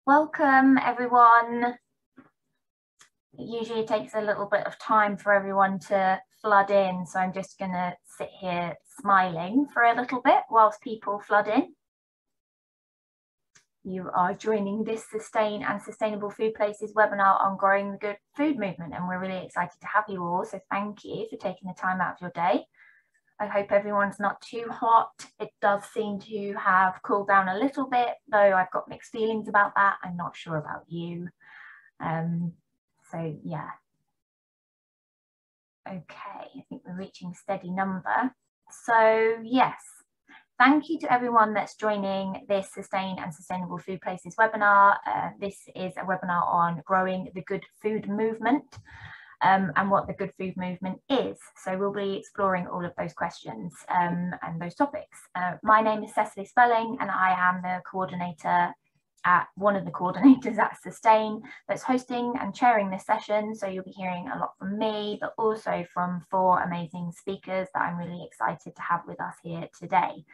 Welcome, everyone. It usually takes a little bit of time for everyone to flood in, so I'm just going to sit here smiling for a little bit whilst people flood in. You are joining this Sustain and Sustainable Food Places webinar on growing the good food movement, and we're really excited to have you all, so thank you for taking the time out of your day. I hope everyone's not too hot. It does seem to have cooled down a little bit, though I've got mixed feelings about that. I'm not sure about you. So yeah. Okay, I think we're reaching a steady number. So yes, thank you to everyone that's joining this Sustain and Sustainable Food Places webinar. This is a webinar on growing the good food movement. And what the good food movement is. So we'll be exploring all of those questions and those topics. My name is Cecily Spelling, and I am the coordinator at one of the coordinators at Sustain that's hosting and chairing this session. So you'll be hearing a lot from me, but also from 4 amazing speakers that I'm really excited to have with us here today.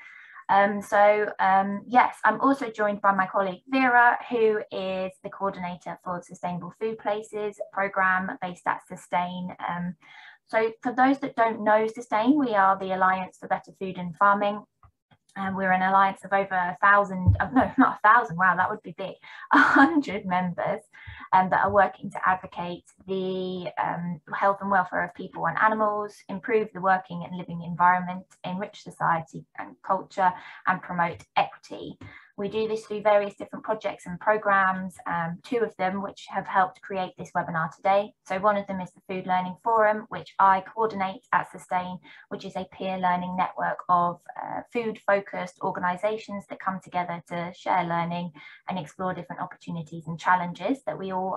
Yes, I'm also joined by my colleague Vera, who is the coordinator for the Sustainable Food Places program based at Sustain. So for those that don't know Sustain, we are the Alliance for Better Food and Farming. And we're an alliance of over 1,000, no, not 1,000, wow, that would be big, 100 members that are working to advocate the health and welfare of people and animals, improve the working and living environment, enrich society and culture, and promote equity. We do this through various different projects and programs, 2 of them which have helped create this webinar today. So one of them is the Food Learning Forum, which I coordinate at Sustain, which is a peer learning network of food-focused organisations that come together to share learning and explore different opportunities and challenges that we all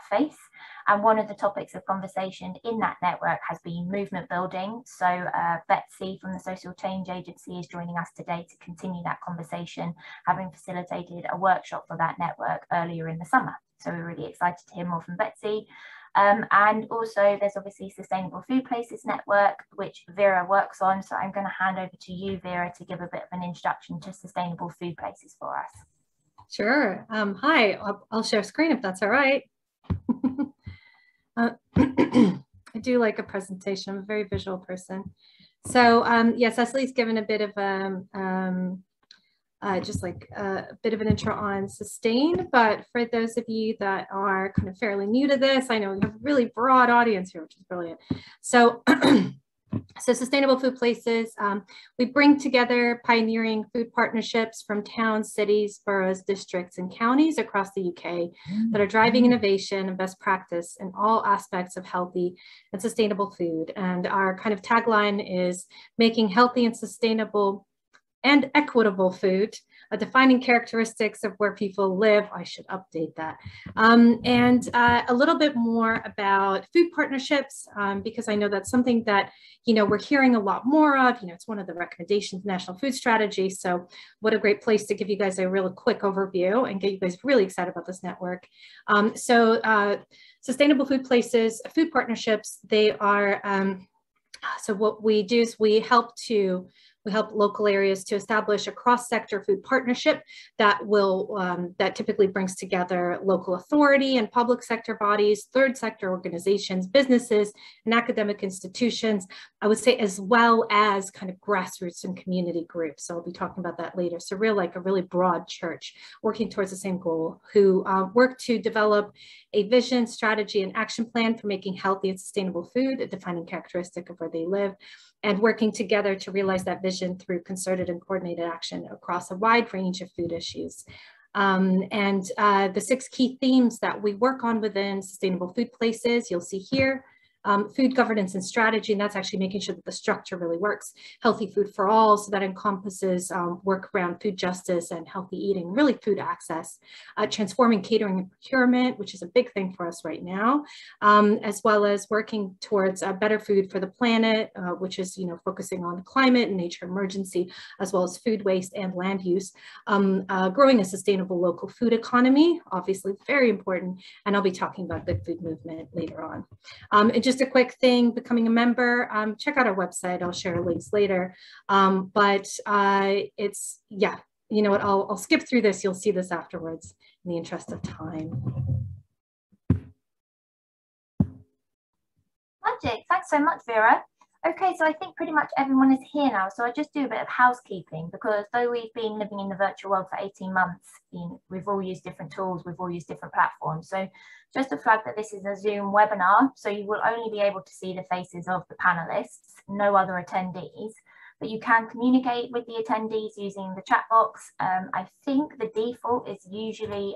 face. And one of the topics of conversation in that network has been movement building. So Betsy from the Social Change Agency is joining us today to continue that conversation, having facilitated a workshop for that network earlier in the summer. So we're really excited to hear more from Betsy. And also there's obviously Sustainable Food Places Network, which Vera works on. So I'm going to hand over to you, Vera, to give a bit of an introduction to Sustainable Food Places for us. Sure. Hi, I'll share screen if that's all right. I do like a presentation. I'm a very visual person. So yes, Cecily's given a bit of just like a bit of an intro on Sustain, but for those of you that are kind of fairly new to this, I know we have a really broad audience here, which is brilliant. So So Sustainable Food Places, we bring together pioneering food partnerships from towns, cities, boroughs, districts, and counties across the UK that are driving innovation and best practice in all aspects of healthy and sustainable food. And our kind of tagline is making healthy and sustainable and equitable food, defining characteristics of where people live. I should update that. And a little bit more about food partnerships, because I know that's something that, you know, we're hearing a lot more of. You know, it's one of the recommendations, National Food Strategy. So what a great place to give you guys a real quick overview and get you guys really excited about this network. Sustainable Food Places, food partnerships, they are, so what we do is we help local areas to establish a cross-sector food partnership that will that typically brings together local authority and public sector bodies, third sector organizations, businesses, and academic institutions, I would say, as well as kind of grassroots and community groups. So I'll be talking about that later. So like a really broad church working towards the same goal, who work to develop a vision, strategy, and action plan for making healthy and sustainable food, a defining characteristic of where they live, and working together to realize that vision through concerted and coordinated action across a wide range of food issues. The 6 key themes that we work on within Sustainable Food Places, you'll see here. Food governance and strategy, and that's actually making sure that the structure really works. Healthy food for all, so that encompasses work around food justice and healthy eating, really food access. Transforming catering and procurement, which is a big thing for us right now, as well as working towards better food for the planet, which is, you know, focusing on climate and nature emergency, as well as food waste and land use. Growing a sustainable local food economy, obviously very important, and I'll be talking about good food movement later on. And just a quick thing, becoming a member, check out our website. I'll share links later. It's, yeah, you know what, I'll skip through this. You'll see this afterwards in the interest of time. Magic. Thanks so much, Vera. Okay, so I think pretty much everyone is here now. So I just do a bit of housekeeping, because though we've been living in the virtual world for 18 months, we've all used different tools, we've all used different platforms. So just to flag that this is a Zoom webinar, so you will only be able to see the faces of the panelists, no other attendees, but you can communicate with the attendees using the chat box. I think the default is usually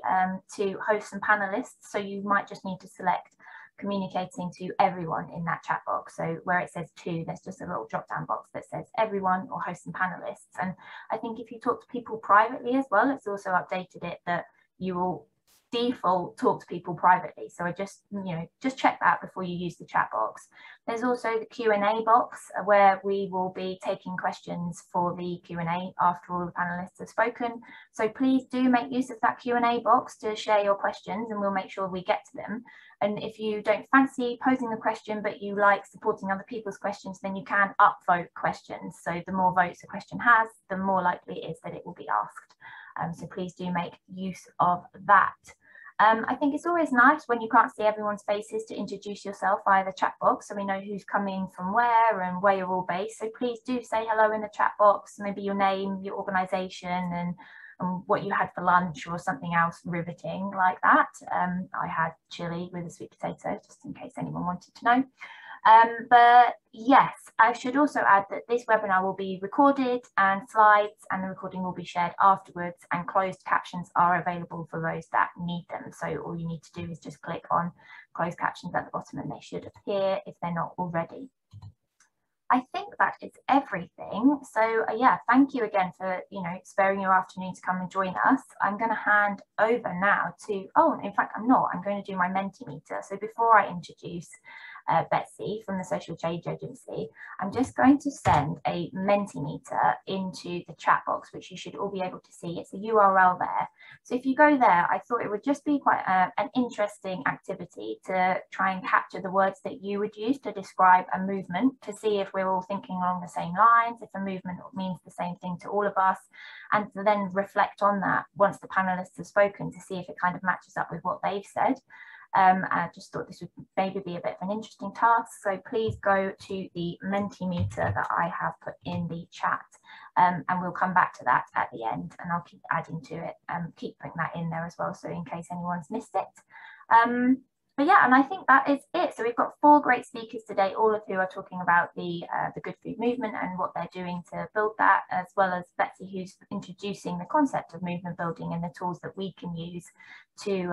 to hosts and panelists, so you might just need to select communicating to everyone in that chat box. So where it says to, there's just a little drop down box that says everyone or hosts and panelists. And I think if you talk to people privately as well, it's also updated it that you will default talk to people privately. So I just, just check that before you use the chat box. There's also the Q&A box where we will be taking questions for the Q&A after all the panelists have spoken. So please do make use of that Q&A box to share your questions, and we'll make sure we get to them. And if you don't fancy posing the question, but you like supporting other people's questions, then you can upvote questions. So the more votes a question has, the more likely it is that it will be asked. So please do make use of that. I think it's always nice when you can't see everyone's faces to introduce yourself via the chat box, so we know who's coming from where and where you're all based. So please do say hello in the chat box, maybe your name, your organisation, and what you had for lunch or something else riveting like that. I had chili with a sweet potato, just in case anyone wanted to know. But yes, I should also add that this webinar will be recorded, and slides and the recording will be shared afterwards, and closed captions are available for those that need them. So all you need to do is just click on closed captions at the bottom and they should appear if they're not already. I think that is everything. So yeah, thank you again for sparing your afternoon to come and join us. I'm going to hand over now to, oh, in fact, I'm going to do my Mentimeter. So before I introduce Betsy from the Social Change Agency, I'm just going to send a Mentimeter into the chat box, which you should all be able to see. It's a URL there. So if you go there, I thought it would just be quite an interesting activity to try and capture the words that you would use to describe a movement, to see if we're all thinking along the same lines, if a movement means the same thing to all of us, and to then reflect on that once the panelists have spoken to see if it kind of matches up with what they've said. I just thought this would maybe be a bit of an interesting task. So please go to the Mentimeter that I have put in the chat, and we'll come back to that at the end, and I'll keep adding to it and keep putting that in there as well, so in case anyone's missed it. But yeah, and I think that is it. So we've got 4 great speakers today, all of who are talking about the Good Food Movement and what they're doing to build that, as well as Betsy, who's introducing the concept of movement building and the tools that we can use to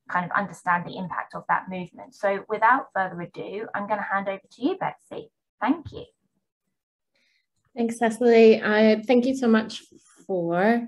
kind of understand the impact of that movement. So without further ado, I'm going to hand over to you, Betsy. Thank you. Thanks, Cecily. Thank you so much for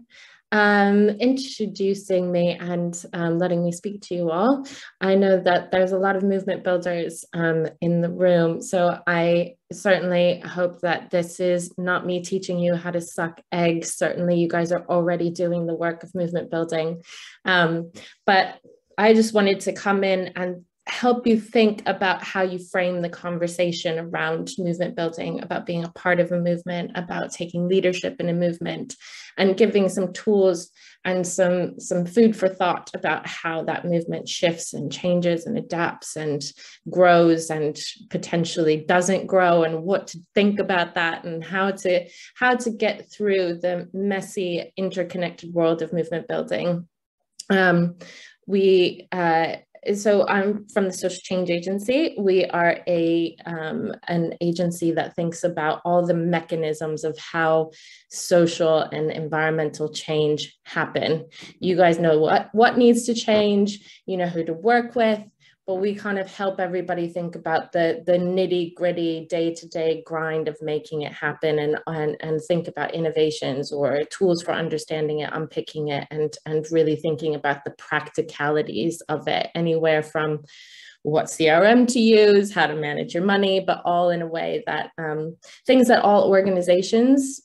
introducing me and letting me speak to you all. I know that there's a lot of movement builders in the room, so I certainly hope that this is not me teaching you how to suck eggs. Certainly you guys are already doing the work of movement building, but I just wanted to come in and help you think about how you frame the conversation around movement building, about being a part of a movement, about taking leadership in a movement, and giving some tools and some food for thought about how that movement shifts and changes and adapts and grows and potentially doesn't grow, and what to think about that, and how to get through the messy, interconnected world of movement building. So I'm from the Social Change Agency. We are an agency that thinks about all the mechanisms of how social and environmental change happen. You guys know what needs to change, you know who to work with, but we kind of help everybody think about the nitty gritty day-to-day grind of making it happen, and think about innovations or tools for understanding it, unpicking it, and really thinking about the practicalities of it, anywhere from what CRM to use, how to manage your money, but all in a way that things that all organizations,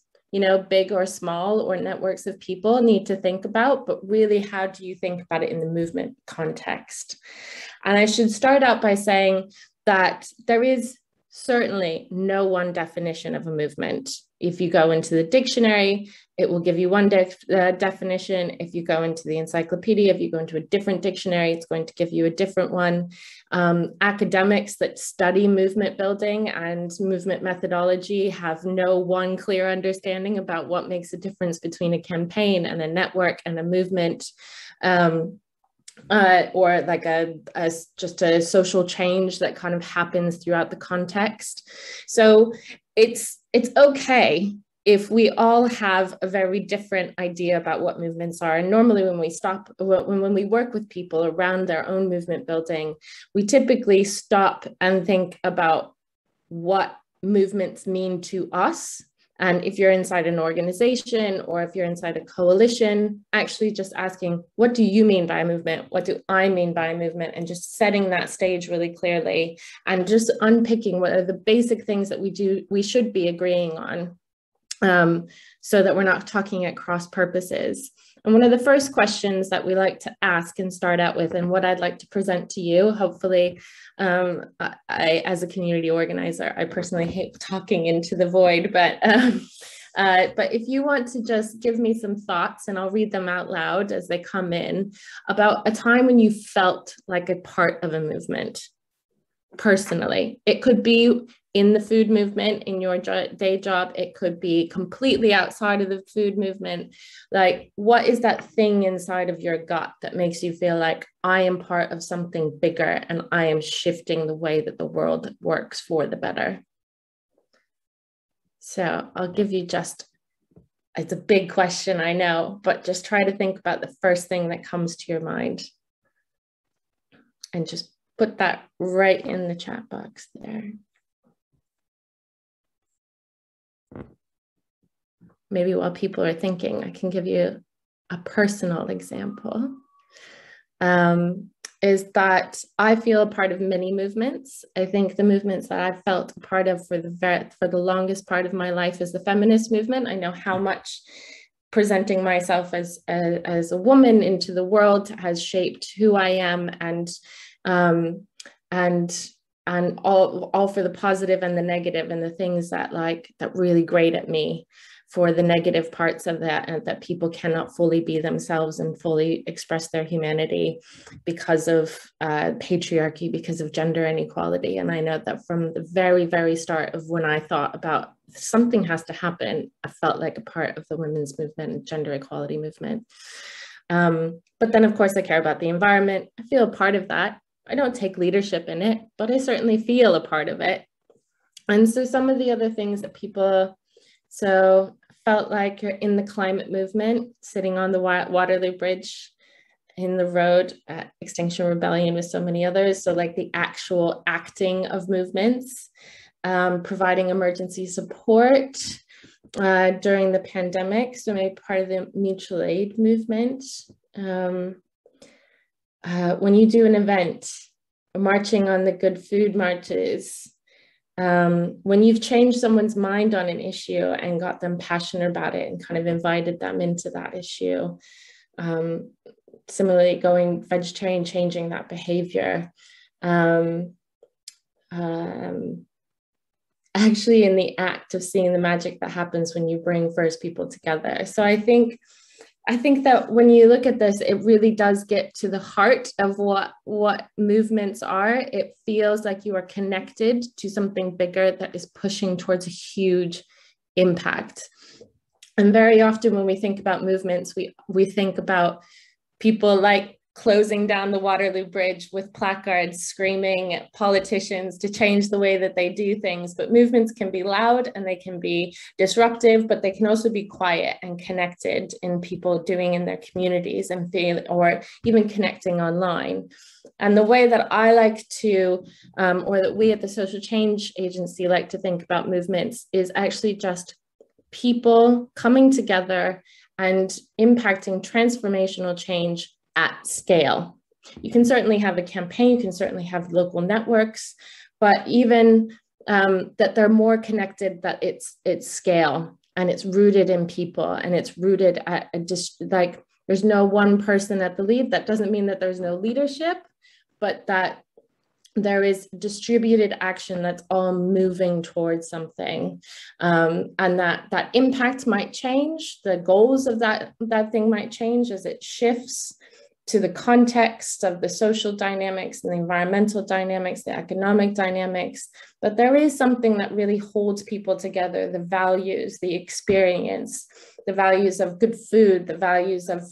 big or small, or networks of people need to think about, but really, how do you think about it in the movement context? And I should start out by saying that there is certainly no one definition of a movement. If you go into the dictionary, it will give you one definition. If you go into the encyclopedia, if you go into a different dictionary, it's going to give you a different one. Academics that study movement building and movement methodology have no one clear understanding about what makes a difference between a campaign and a network and a movement. Or like just a social change that kind of happens throughout the context. So it's okay if we all have a very different idea about what movements are. And normally when we work with people around their own movement building, we typically stop and think about what movements mean to us. And if you're inside an organization or if you're inside a coalition, actually just asking, what do you mean by a movement? What do I mean by a movement? And just setting that stage really clearly and just unpicking what are the basic things that we should be agreeing on, so that we're not talking at cross purposes. And one of the first questions that we like to ask and start out with, and what I'd like to present to you, hopefully, as a community organizer, I personally hate talking into the void, but if you want to just give me some thoughts, and I'll read them out loud as they come in, about a time when you felt like a part of a movement personally. It could be in the food movement, in your day job. It could be completely outside of the food movement. Like, what is that thing inside of your gut that makes you feel like I am part of something bigger and I am shifting the way that the world works for the better? So I'll give you it's a big question, I know, but just try to think about the first thing that comes to your mind and just put that right in the chat box there. Maybe while people are thinking, I can give you a personal example. Is that I feel a part of many movements. I think the movements that I've felt a part of for the longest part of my life is the feminist movement. I know how much presenting myself as a woman into the world has shaped who I am, and all for the positive and the negative, and the things that really grate at me for the negative parts of that, and that people cannot fully be themselves and fully express their humanity because of patriarchy, because of gender inequality. And I know that from the very, very start of when I thought about something has to happen, I felt like a part of the women's movement and gender equality movement. But then, of course, I care about the environment. I feel a part of that. I don't take leadership in it, but I certainly feel a part of it. And so some of the other things that so felt like you're in the climate movement, sitting on the Waterloo Bridge in the road at Extinction Rebellion with so many others. So like the actual acting of movements, providing emergency support during the pandemic. So maybe part of the mutual aid movement. When you do an event, marching on the good food marches, when you've changed someone's mind on an issue and got them passionate about it and kind of invited them into that issue. Similarly, going vegetarian, changing that behavior. Actually in the act of seeing the magic that happens when you bring first people together. So I think that when you look at this, it really does get to the heart of what movements are. It feels like you are connected to something bigger that is pushing towards a huge impact. And very often when we think about movements, we think about people like closing down the Waterloo Bridge with placards screaming at politicians to change the way that they do things. But movements can be loud and they can be disruptive, but they can also be quiet and connected in people doing in their communities and or even connecting online. And the way that I like to, or that we at the Social Change Agency like to think about movements is actually just people coming together and impacting transformational change at scale. You can certainly have a campaign, you can certainly have local networks, but even that they're more connected, that it's scale and it's rooted in people and it's rooted at like there's no one person at the lead. That doesn't mean that there's no leadership, but that there is distributed action that's all moving towards something, and that impact might change. The goals of that thing might change as it shifts to the context of the social dynamics and the environmental dynamics, the economic dynamics. But there is something that really holds people together: the values, the experience, the values of good food, the values of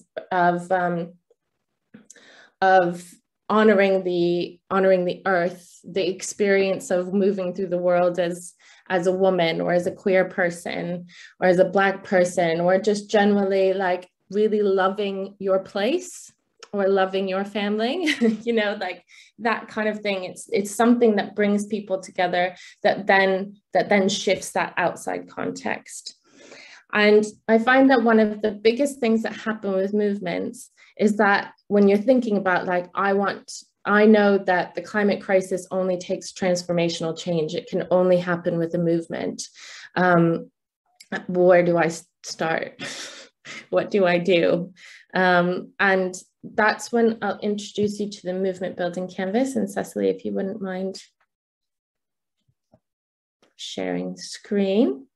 honoring the earth, the experience of moving through the world as a woman, or as a queer person, or as a Black person, or just generally like really loving your place or loving your family, you know, like that kind of thing. It's something that brings people together, that then shifts that outside context. And I find that one of the biggest things that happen with movements is that when you're thinking about like, I know that the climate crisis only takes transformational change. It can only happen with a movement. Where do I start? What do I do? And that's when I'll introduce you to the movement building canvas. And Cecily, if you wouldn't mind sharing the screen.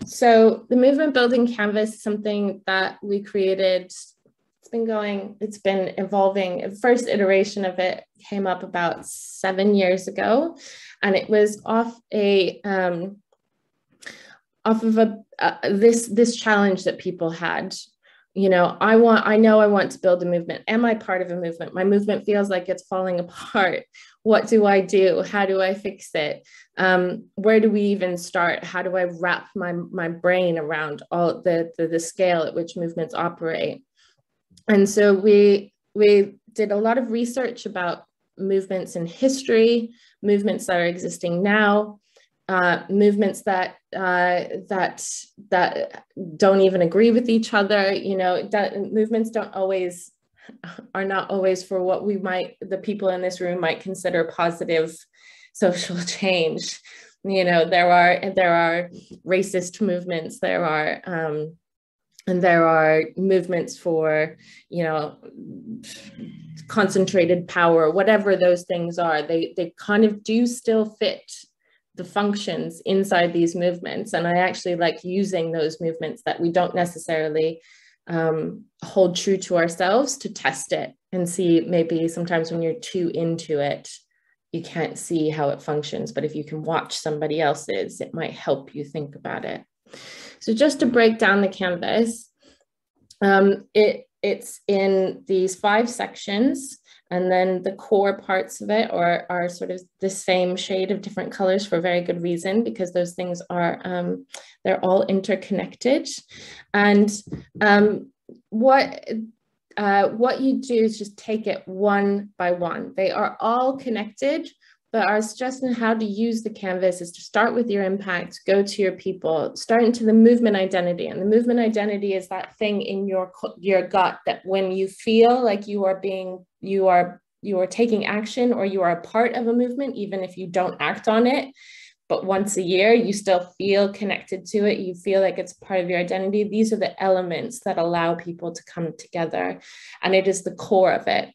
So the movement building canvas is something that we created. It's been evolving. The first iteration of it came up about 7 years ago, and it was off of this challenge that people had. You know, I want to build a movement. Am I part of a movement? My movement feels like it's falling apart. What do I do? How do I fix it? Where do we even start? How do I wrap my brain around all the scale at which movements operate? And so we did a lot of research about movements in history, movements that are existing now, movements that don't even agree with each other. You know, that movements are not always for what the people in this room might consider positive social change. You know, there are racist movements, and there are movements for, you know, concentrated power, whatever those things are. They kind of do still fit the functions inside these movements. And I actually like using those movements that we don't necessarily hold true to ourselves to test it and see. Maybe sometimes when you're too into it, you can't see how it functions, but if you can watch somebody else's, it might help you think about it. So just to break down the canvas, it's in these 5 sections, and then the core parts of it are sort of the same shade of different colors for a very good reason, because those things are, they're all interconnected. And what you do is just take it one by one. They are all connected, but our suggestion on how to use the canvas is to start with your impact, go to your people, start into the movement identity. And the movement identity is that thing in your gut that when you feel like you are taking action, or you are a part of a movement, even if you don't act on it, but once a year, you still feel connected to it. You feel like it's part of your identity. These are the elements that allow people to come together, and it is the core of it.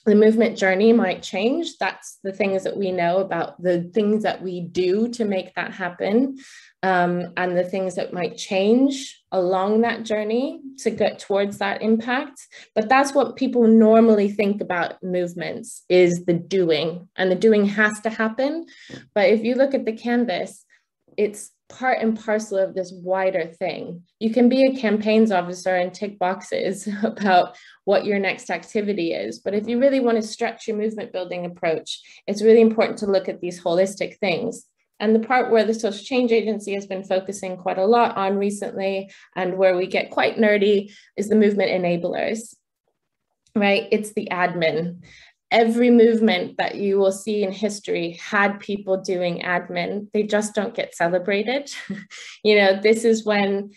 The movement journey might change. That's the things that we know about, the things that we do to make that happen, and the things that might change along that journey to get towards that impact. But that's what people normally think about movements, is the doing, and the doing has to happen. But if you look at the canvas, it's part and parcel of this wider thing. You can be a campaigns officer and tick boxes about what your next activity is. But if you really want to stretch your movement building approach, it's really important to look at these holistic things. And the part where the Social Change Agency has been focusing quite a lot on recently, and where we get quite nerdy, is the movement enablers, right? It's the admin. Every movement that you will see in history had people doing admin. They just don't get celebrated. You know, this is when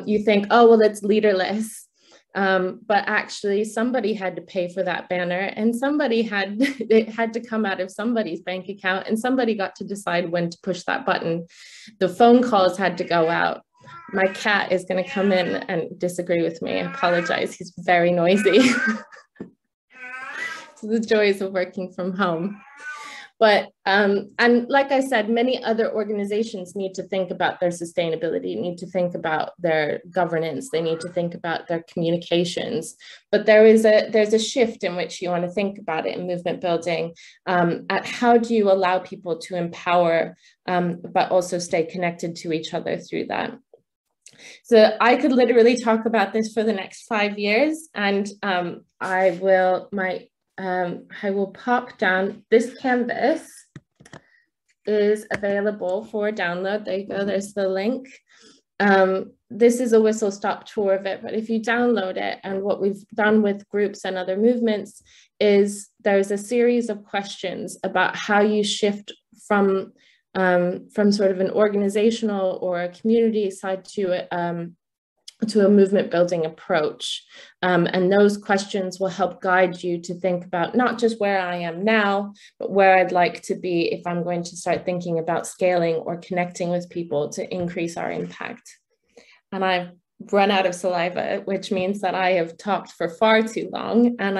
you think, oh, well, it's leaderless. But actually somebody had to pay for that banner, and it had to come out of somebody's bank account, and somebody got to decide when to push that button. The phone calls had to go out. my cat is going to come in and disagree with me. I apologize. He's very noisy. So the joys of working from home. But, and like I said, many other organizations need to think about their sustainability, need to think about their governance, they need to think about their communications. But there's a shift in which you want to think about it in movement building, at how do you allow people to empower, but also stay connected to each other through that. So I could literally talk about this for the next 5 years, and I will pop down. This canvas is available for download. There you go, there's the link. This is a whistle-stop tour of it, but if you download it, and what we've done with groups and other movements is there's a series of questions about how you shift from sort of an organizational or a community side to a movement building approach. And those questions will help guide you to think about not just where I am now, but where I'd like to be if I'm going to start thinking about scaling or connecting with people to increase our impact. And I've run out of saliva, which means that I have talked for far too long, and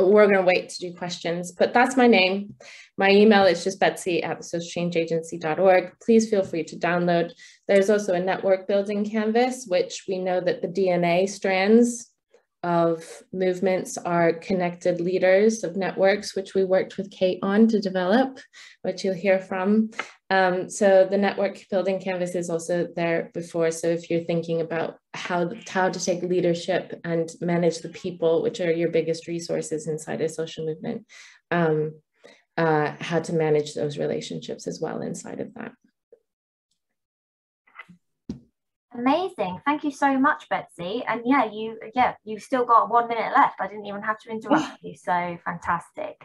we're going to wait to do questions, but that's my name. My email is just betsy@thesocialchangeagency.org. Please feel free to download. There's also a network building canvas, which we know that the DNA strands of movements are connected leaders of networks, which we worked with Kate on to develop, which you'll hear from. So the network building canvas is also there before. So if you're thinking about how to take leadership and manage the people, which are your biggest resources inside a social movement, how to manage those relationships as well inside of that. Amazing. Thank you so much, Betsy. And you've still got 1 minute left. I didn't even have to interrupt you. So fantastic.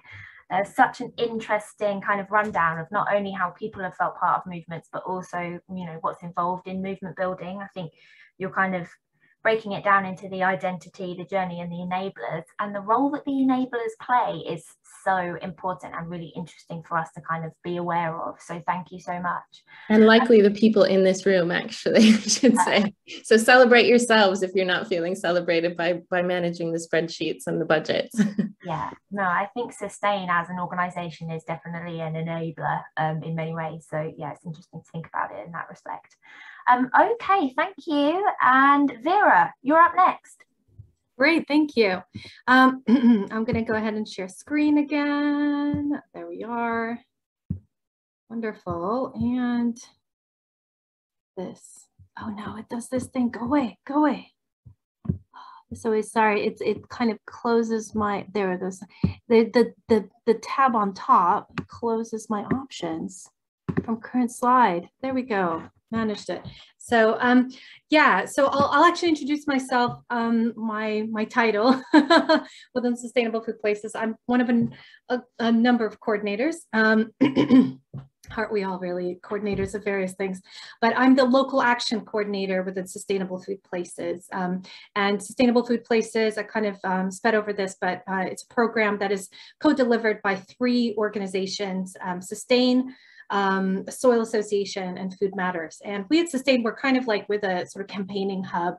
Such an interesting kind of rundown of not only how people have felt part of movements, but also, what's involved in movement building. I think you're kind of breaking it down into the identity, the journey, and the enablers. And the role that the enablers play is so important and really interesting for us to kind of be aware of. So thank you so much. And likely the people in this room, actually, I should say. So celebrate yourselves if you're not feeling celebrated by managing the spreadsheets and the budgets. Yeah, no, I think Sustain as an organization is definitely an enabler in many ways. So yeah, it's interesting to think about it in that respect. Okay, thank you. And Vera, you're up next. Great, thank you. I'm going to go ahead and share screen again. There we are. Wonderful. And this. Oh no, it does this thing. Go away, go away. So sorry, it kind of closes my, there it goes. The tab on top closes my options from current slide. There we go. Managed it. So yeah, so I'll actually introduce myself, my title within Sustainable Food Places. I'm one of a number of coordinators. Aren't we all really coordinators of various things? But I'm the local action coordinator within Sustainable Food Places. And Sustainable Food Places, I kind of sped over this, but it's a program that is co-delivered by 3 organizations, Sustain, Soil Association, and Food Matters. And we at Sustain, we're kind of like with a sort of campaigning hub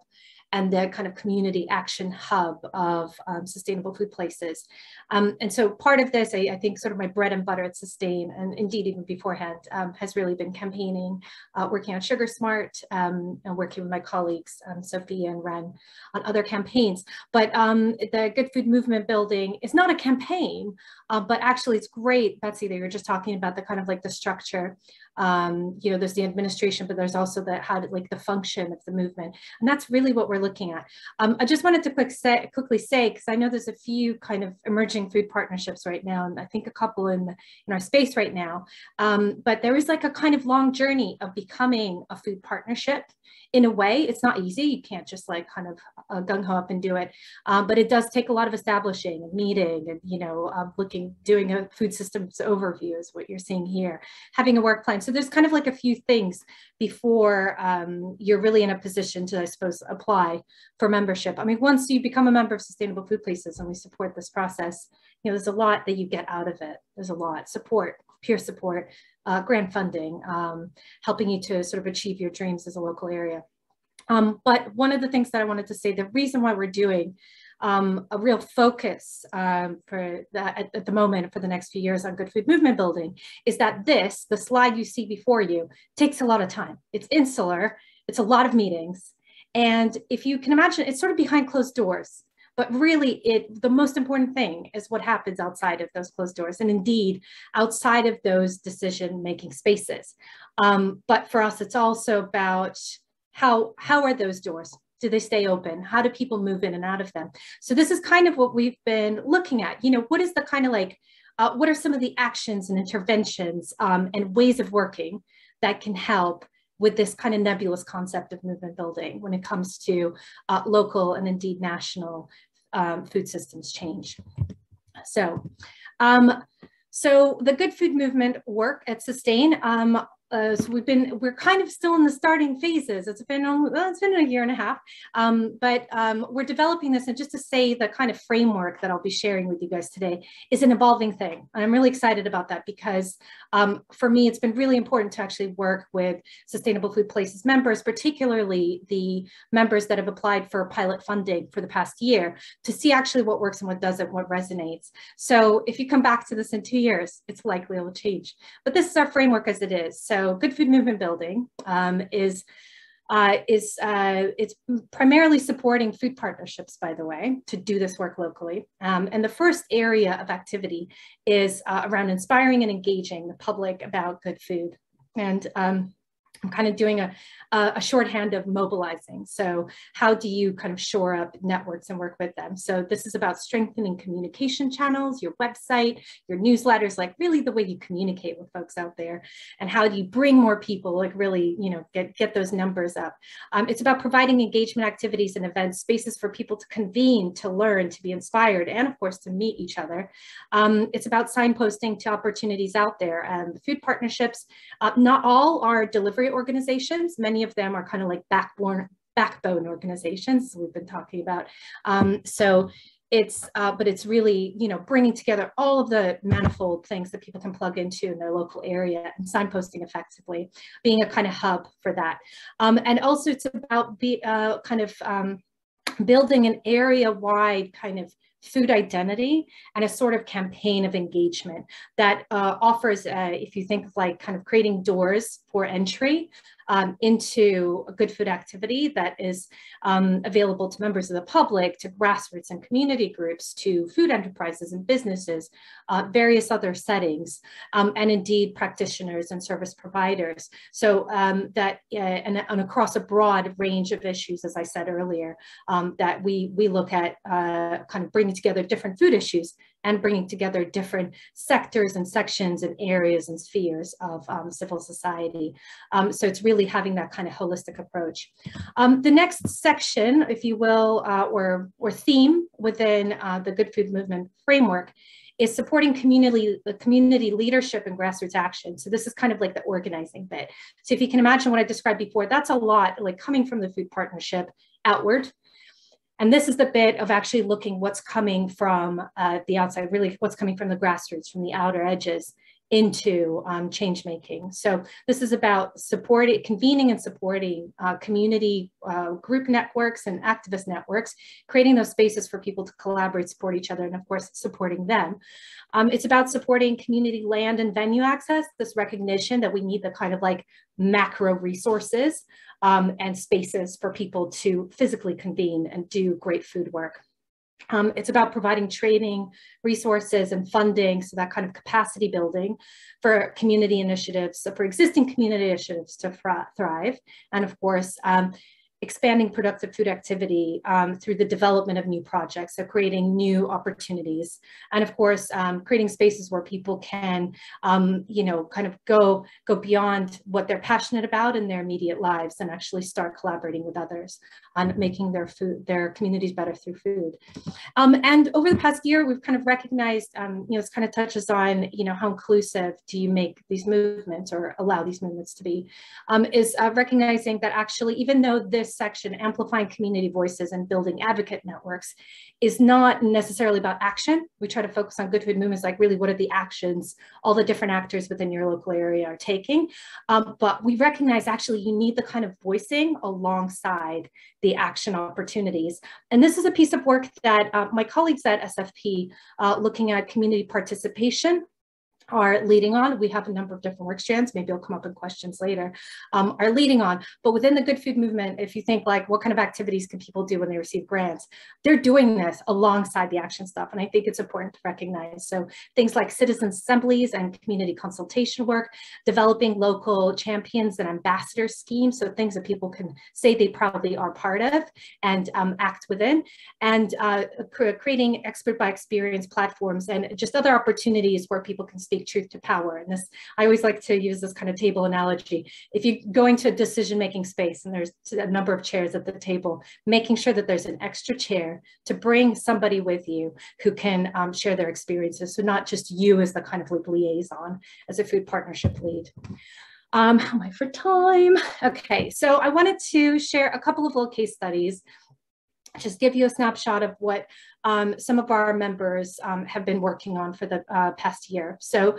and the kind of community action hub of Sustainable Food Places. And so part of this, I think sort of my bread and butter at Sustain, and indeed even beforehand, has really been campaigning, working on Sugar Smart, and working with my colleagues, Sophia and Ren, on other campaigns. But the Good Food Movement Building is not a campaign, but actually it's great, Betsy, that you were just talking about the kind of like the structure. There's the administration, but there's also the function of the movement. And that's really what we're looking at. I just wanted to quickly say, because I know there's a few kind of emerging food partnerships right now, and I think a couple in our space right now. But there is like a kind of long journey of becoming a food partnership. In a way, it's not easy. You can't just like kind of gung-ho up and do it. But it does take a lot of establishing and meeting and, doing a food systems overview is what you're seeing here, having a work plan. So there's kind of like a few things before you're really in a position to, I suppose, apply for membership. I mean, once you become a member of Sustainable Food Places and we support this process, there's a lot that you get out of it. There's a lot. Support, peer support, grant funding, helping you to sort of achieve your dreams as a local area. But one of the things that I wanted to say, the reason why we're doing a real focus for that at the moment for the next few years on good food movement building is that the slide you see before you, takes a lot of time. It's insular, it's a lot of meetings. And if you can imagine, it's sort of behind closed doors. But really, the most important thing is what happens outside of those closed doors, and indeed outside of those decision-making spaces. But for us, it's also about how are those doors? Do they stay open? How do people move in and out of them? So this is kind of what we've been looking at. You know, what is the kind of like, what are some of the actions and interventions and ways of working that can help with this kind of nebulous concept of movement building when it comes to local and indeed national food systems change. So the good food movement work at Sustain, so we're kind of still in the starting phases. It's been a year and a half, but we're developing this. And just to say, the kind of framework that I'll be sharing with you guys today is an evolving thing. And I'm really excited about that because for me, it's been really important to actually work with Sustainable Food Places members, particularly the members that have applied for pilot funding for the past year, to see actually what works and what doesn't, what resonates. So if you come back to this in 2 years, it's likely it will change. But this is our framework as it is. So good food movement building it's primarily supporting food partnerships, by the way, to do this work locally. And the first area of activity is around inspiring and engaging the public about good food. And I'm kind of doing a shorthand of mobilizing. So how do you kind of shore up networks and work with them? So this is about strengthening communication channels, your website, your newsletters, like really the way you communicate with folks out there. And how do you bring more people, like really, you know, get those numbers up. It's about providing engagement activities and events, spaces for people to convene, to learn, to be inspired, and of course, to meet each other. It's about signposting to opportunities out there. And the food partnerships, not all are delivery organizations. Many of them are kind of like backbone organizations we've been talking about. So it's, but it's really, you know, bringing together all of the manifold things that people can plug into in their local area and signposting effectively, being a kind of hub for that. And also it's about building an area-wide kind of food identity and a sort of campaign of engagement that offers, if you think of like kind of creating doors for entry into a good food activity that is available to members of the public, to grassroots and community groups, to food enterprises and businesses, various other settings, and indeed practitioners and service providers. So that and across a broad range of issues, as I said earlier, that we look at kind of bringing together different food issues and bringing together different sectors and sections and areas and spheres of civil society. So it's really having that kind of holistic approach. The next section, if you will, or theme within the Good Food Movement framework is supporting community leadership and grassroots action. So this is kind of like the organizing bit. So if you can imagine what I described before, that's a lot like coming from the food partnership outward. And this is the bit of actually looking what's coming from the outside, really what's coming from the grassroots, from the outer edges into change making. So this is about convening and supporting community group networks and activist networks, creating those spaces for people to collaborate, support each other, and of course, supporting them. It's about supporting community land and venue access, this recognition that we need the kind of like macro resources and spaces for people to physically convene and do great food work. It's about providing training, resources, and funding, so that kind of capacity building for community initiatives, so for existing community initiatives to thrive, and of course, expanding productive food activity through the development of new projects, so creating new opportunities, and of course, creating spaces where people can, you know, kind of go beyond what they're passionate about in their immediate lives and actually start collaborating with others on making their communities better through food. And over the past year, we've kind of recognized, you know, this kind of touches on, you know, how inclusive do you make these movements or allow these movements to be, is recognizing that actually, even though this this section, amplifying community voices and building advocate networks, is not necessarily about action. We try to focus on good food movements, like really what are the actions all the different actors within your local area are taking. But we recognize actually you need the kind of voicing alongside the action opportunities. And this is a piece of work that my colleagues at SFP, looking at community participation, are leading on. We have a number of different work strands, maybe it'll come up in questions later, are leading on. But within the good food movement, if you think like what kind of activities can people do when they receive grants, they're doing this alongside the action stuff. And I think it's important to recognize. So things like citizen assemblies and community consultation work, developing local champions and ambassador schemes, so things that people can say they proudly are part of and act within, and creating expert by experience platforms and just other opportunities where people can speak truth to power. And this, I always like to use this kind of table analogy. If you go into a decision-making space and there's a number of chairs at the table, making sure that there's an extra chair to bring somebody with you who can share their experiences. So not just you as the kind of like liaison as a food partnership lead. How am I for time? Okay, so I wanted to share a couple of little case studies, just give you a snapshot of what some of our members have been working on for the past year. So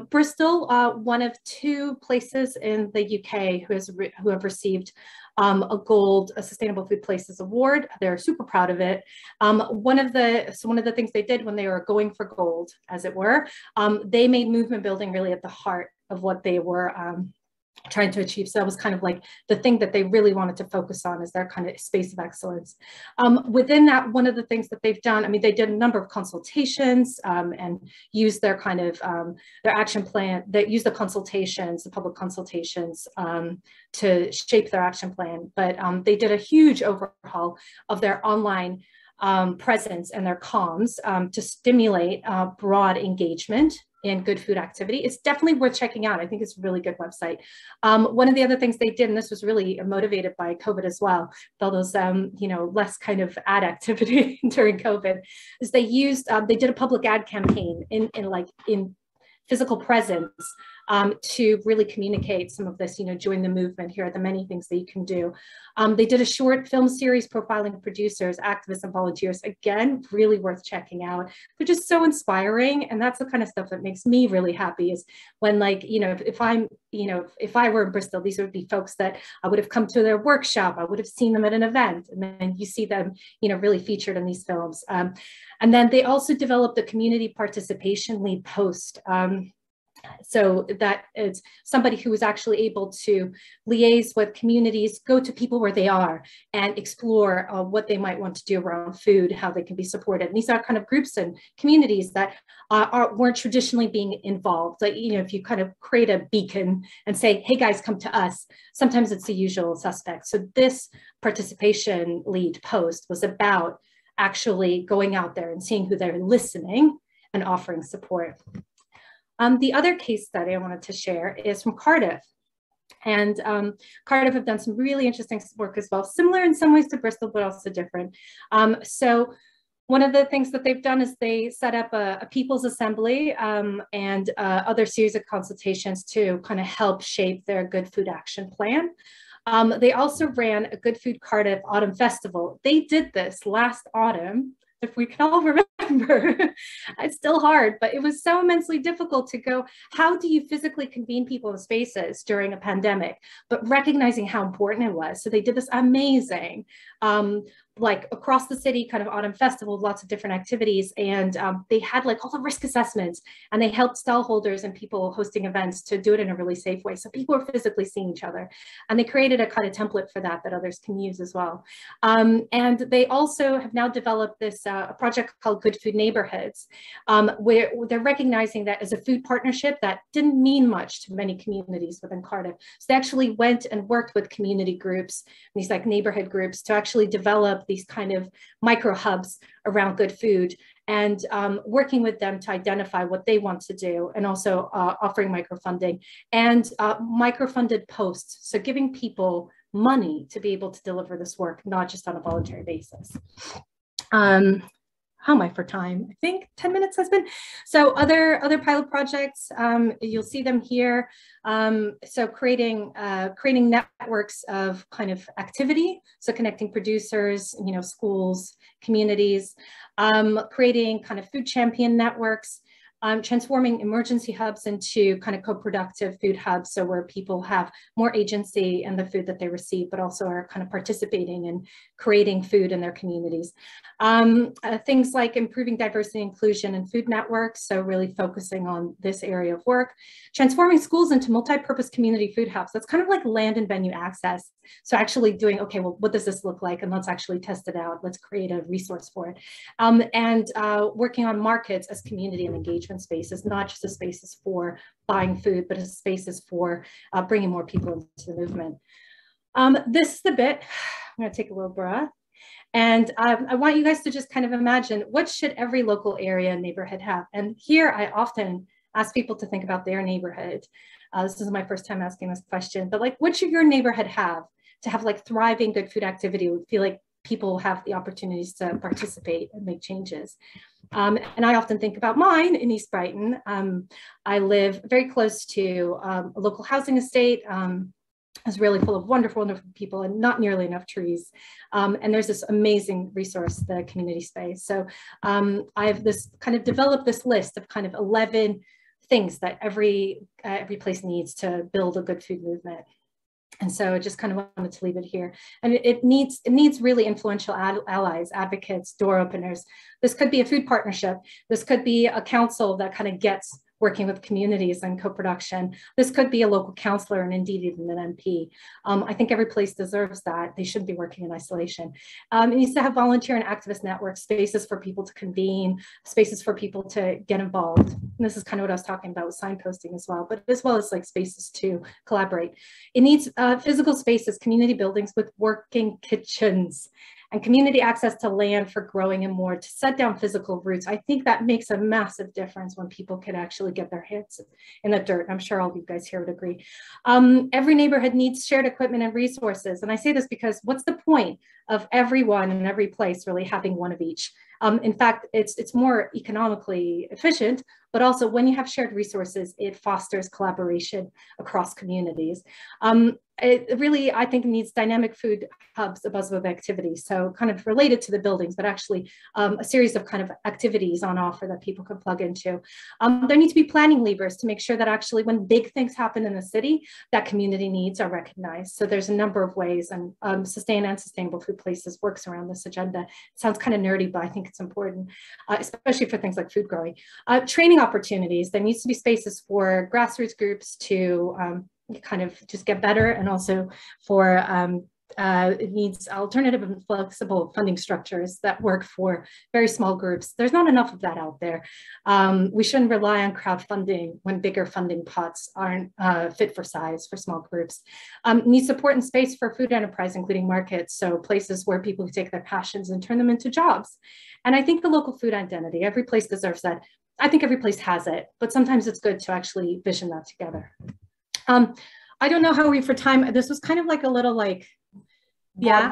Bristol, one of two places in the UK who have received a gold Sustainable Food Places Award. They're super proud of it. One of the things they did when they were going for gold, as it were, they made movement building really at the heart of what they were trying to achieve. So that was kind of like the thing that they really wanted to focus on as their kind of space of excellence. Within that, one of the things that they've done, I mean, they did a number of consultations and used their kind of their action plan, that used the consultations, the public consultations to shape their action plan. But they did a huge overhaul of their online presence and their comms to stimulate broad engagement in good food activity. It's definitely worth checking out. I think it's a really good website. One of the other things they did, and this was really motivated by COVID as well, all those less kind of ad activity during COVID, is they did a public ad campaign in physical presence to really communicate some of this, join the movement. Here are the many things that you can do. They did a short film series profiling producers, activists, and volunteers. Again, really worth checking out. They're just so inspiring. And that's the kind of stuff that makes me really happy, is when if I were in Bristol, these would be folks that I would have come to their workshop. I would have seen them at an event, and then you see them, really featured in these films. And then they also developed a community participation lead post. So that is somebody who is actually able to liaise with communities, go to people where they are, and explore what they might want to do around food, how they can be supported. And these are kind of groups and communities that weren't traditionally being involved. Like, if you kind of create a beacon and say, hey guys, come to us, sometimes it's the usual suspect. So this participation lead post was about actually going out there and seeing who they're listening and offering support. The other case study I wanted to share is from Cardiff. And Cardiff have done some really interesting work as well, similar in some ways to Bristol, but also different. So one of the things that they've done is they set up a people's assembly and other series of consultations to kind of help shape their Good Food Action Plan. They also ran a Good Food Cardiff Autumn Festival. They did this last autumn, if we can all remember. It's still hard, but it was so immensely difficult to go, how do you physically convene people in spaces during a pandemic, but recognizing how important it was. So they did this amazing, like across the city kind of autumn festival, lots of different activities. And they had like all the risk assessments, and they helped stallholders and people hosting events to do it in a really safe way. So people were physically seeing each other, and they created a kind of template for that others can use as well. And they also have now developed this a project called Good Food Neighborhoods, where they're recognizing that as a food partnership that didn't mean much to many communities within Cardiff. So they actually went and worked with community groups, these like neighborhood groups, to actually develop these kind of micro hubs around good food, and working with them to identify what they want to do, and also offering microfunding and microfunded posts. So giving people money to be able to deliver this work, not just on a voluntary basis. how am I for time? I think 10 minutes has been. So other pilot projects, you'll see them here. So creating networks of kind of activity. So connecting producers, you know, schools, communities, creating kind of food champion networks, transforming emergency hubs into kind of co-productive food hubs. So where people have more agency in the food that they receive, but also are kind of participating in creating food in their communities. Things like improving diversity and inclusion in food networks. So really focusing on this area of work. Transforming schools into multi-purpose community food hubs. That's kind of like land and venue access. So actually doing, okay, well, what does this look like? And let's actually test it out. Let's create a resource for it. Working on markets as community and engagement spaces, not just as spaces for buying food, but as spaces for bringing more people into the movement. This is the bit, I'm gonna take a little breath. And I want you guys to just kind of imagine, what should every local area and neighborhood have? And here I often ask people to think about their neighborhood. This is my first time asking this question, but like, what should your neighborhood have to have like thriving good food activity? We feel like people have the opportunities to participate and make changes. And I often think about mine in East Brighton. I live very close to a local housing estate. It's really full of wonderful, wonderful people and not nearly enough trees. And there's this amazing resource, the community space. So I've developed this list of kind of 11 things that every place needs to build a good food movement. And so I just kind of wanted to leave it here. And it needs really influential allies, advocates, door openers. This could be a food partnership. This could be a council that kind of gets working with communities and co-production. This could be a local councillor and indeed even an MP. I think every place deserves that. They shouldn't be working in isolation. It needs to have volunteer and activist networks, spaces for people to convene, spaces for people to get involved. And this is kind of what I was talking about with signposting as well, but as well as like spaces to collaborate. It needs physical spaces, community buildings with working kitchens, and community access to land for growing and more, to set down physical roots. I think that makes a massive difference when people can actually get their hands in the dirt. I'm sure all of you guys here would agree. Every neighborhood needs shared equipment and resources. And I say this because what's the point of everyone in every place really having one of each? In fact, it's more economically efficient, but also when you have shared resources, it fosters collaboration across communities. It really, I think, needs dynamic food hubs, a buzz of activity. So kind of related to the buildings, but actually a series of kind of activities on offer that people can plug into. There need to be planning levers to make sure that actually when big things happen in the city, that community needs are recognized. So there's a number of ways, and Sustain and Sustainable Food Places works around this agenda. It sounds kind of nerdy, but I think it's important, especially for things like food growing. Training opportunities. There needs to be spaces for grassroots groups to kind of just get better, and also for it needs alternative and flexible funding structures that work for very small groups. There's not enough of that out there. We shouldn't rely on crowdfunding when bigger funding pots aren't fit for size for small groups. Need support and space for food enterprise, including markets, so places where people can take their passions and turn them into jobs. And I think the local food identity, every place deserves that. I think every place has it, but sometimes it's good to actually vision that together. I don't know how we for time. This was kind of like a little like, yeah,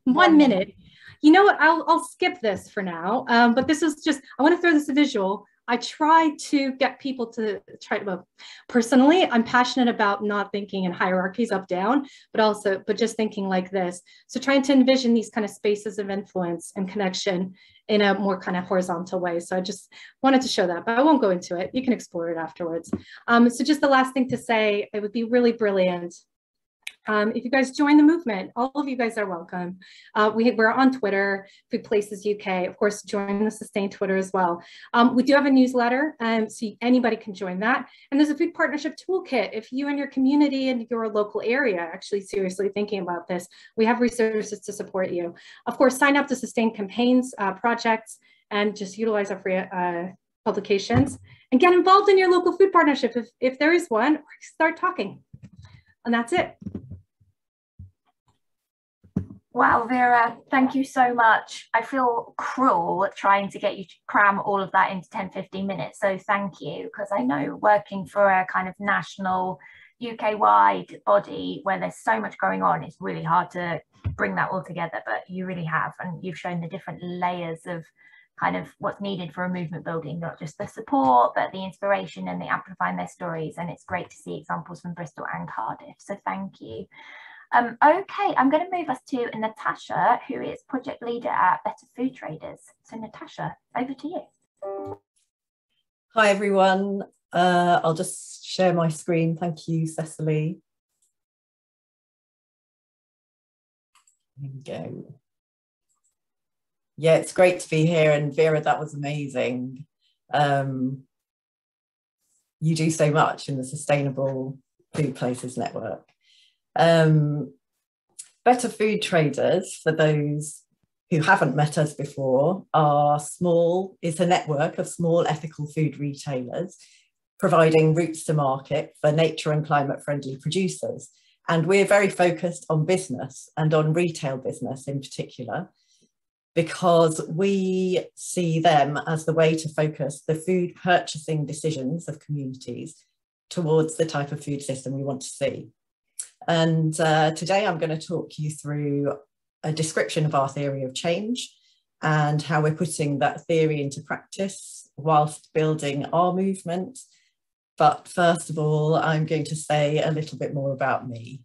1 minute. You know what? I'll skip this for now. But this is just, I want to throw this a visual. I try to get people to try to, well, personally, I'm passionate about not thinking in hierarchies up, down, but just thinking like this. So trying to envision these kind of spaces of influence and connection in a more kind of horizontal way. So I just wanted to show that, but I won't go into it. You can explore it afterwards. So just the last thing to say, it would be really brilliant if you guys join the movement. All of you guys are welcome. We're on Twitter, Food Places UK. Of course, join the Sustain Twitter as well. We do have a newsletter, so anybody can join that. And there's a food partnership toolkit. If you and your community and your local area are actually seriously thinking about this, we have resources to support you. Of course, sign up to Sustain campaigns, projects, and just utilize our free publications. And get involved in your local food partnership if there is one, or start talking. And that's it. Wow, Vera, thank you so much. I feel cruel trying to get you to cram all of that into 10, 15 minutes. So thank you, because I know working for a kind of national, UK-wide body where there's so much going on, it's really hard to bring that all together, but you really have, and you've shown the different layers of kind of what's needed for a movement building, not just the support, but the inspiration and the amplifying their stories. And it's great to see examples from Bristol and Cardiff. So thank you. Okay, I'm going to move us to Natasha, who is project leader at Better Food Traders. So Natasha, over to you. Hi everyone. I'll just share my screen. Thank you, Cecily. There we go. Yeah, it's great to be here, and Vera, that was amazing. You do so much in the Sustainable Food Places Network. Better Food Traders, for those who haven't met us before, is a network of small ethical food retailers providing routes to market for nature and climate friendly producers. And we're very focused on business and on retail business in particular, because we see them as the way to focus the food purchasing decisions of communities towards the type of food system we want to see. And today I'm going to talk you through a description of our theory of change and how we're putting that theory into practice whilst building our movement. But first of all, I'm going to say a little bit more about me.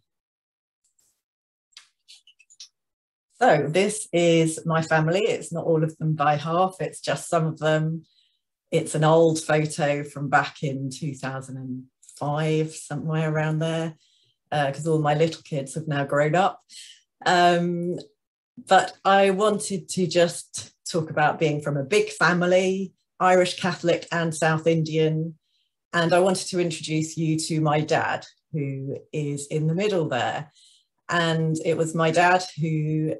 So this is my family. It's not all of them by half, it's just some of them. It's an old photo from back in 2005, somewhere around there, because all my little kids have now grown up. But I wanted to just talk about being from a big family, Irish Catholic and South Indian. And I wanted to introduce you to my dad, who is in the middle there. And it was my dad who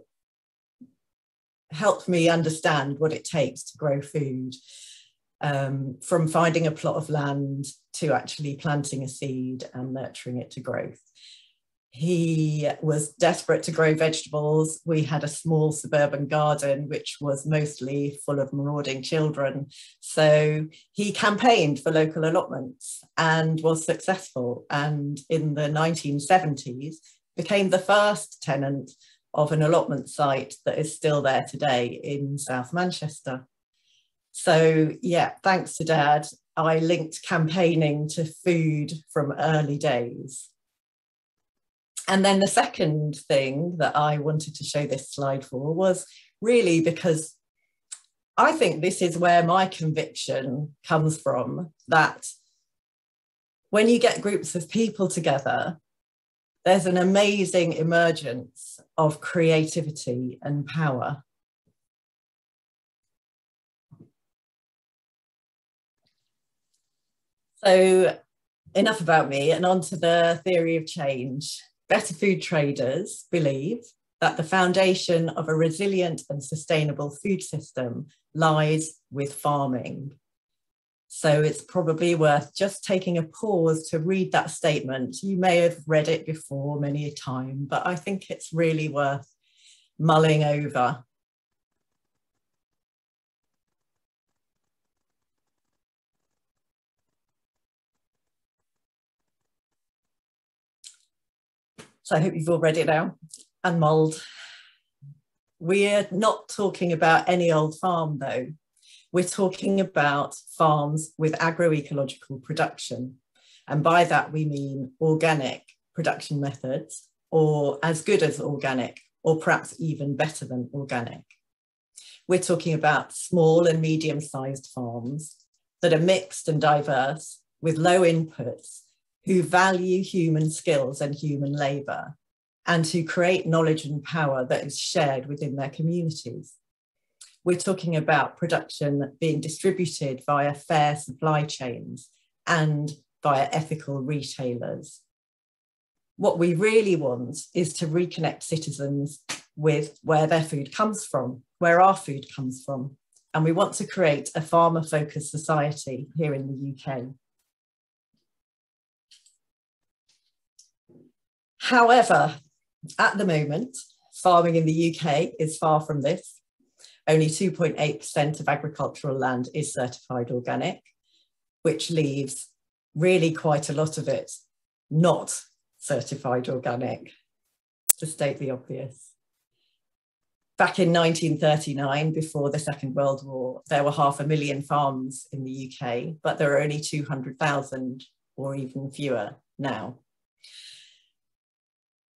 helped me understand what it takes to grow food, from finding a plot of land to actually planting a seed and nurturing it to growth. He was desperate to grow vegetables. We had a small suburban garden, which was mostly full of marauding children. So he campaigned for local allotments and was successful. And in the 1970s, became the first tenant of an allotment site that is still there today in South Manchester. So yeah, thanks to Dad, I linked campaigning to food from early days. And then the second thing that I wanted to show this slide for was really because I think this is where my conviction comes from, that when you get groups of people together, there's an amazing emergence of creativity and power. So enough about me, and on to the theory of change. Better Food Traders believe that the foundation of a resilient and sustainable food system lies with farming. So it's probably worth just taking a pause to read that statement. You may have read it before many a time, but I think it's really worth mulling over. So I hope you've all read it now and mulled. We're not talking about any old farm though. We're talking about farms with agroecological production. And by that we mean organic production methods, or as good as organic, or perhaps even better than organic. We're talking about small and medium-sized farms that are mixed and diverse with low inputs, who value human skills and human labour, and who create knowledge and power that is shared within their communities. We're talking about production being distributed via fair supply chains and via ethical retailers. What we really want is to reconnect citizens with where their food comes from, where our food comes from. And we want to create a farmer-focused society here in the UK. However, at the moment, farming in the UK is far from this. Only 2.8% of agricultural land is certified organic, which leaves really quite a lot of it not certified organic, to state the obvious. Back in 1939, before the Second World War, there were 500,000 farms in the UK, but there are only 200,000 or even fewer now.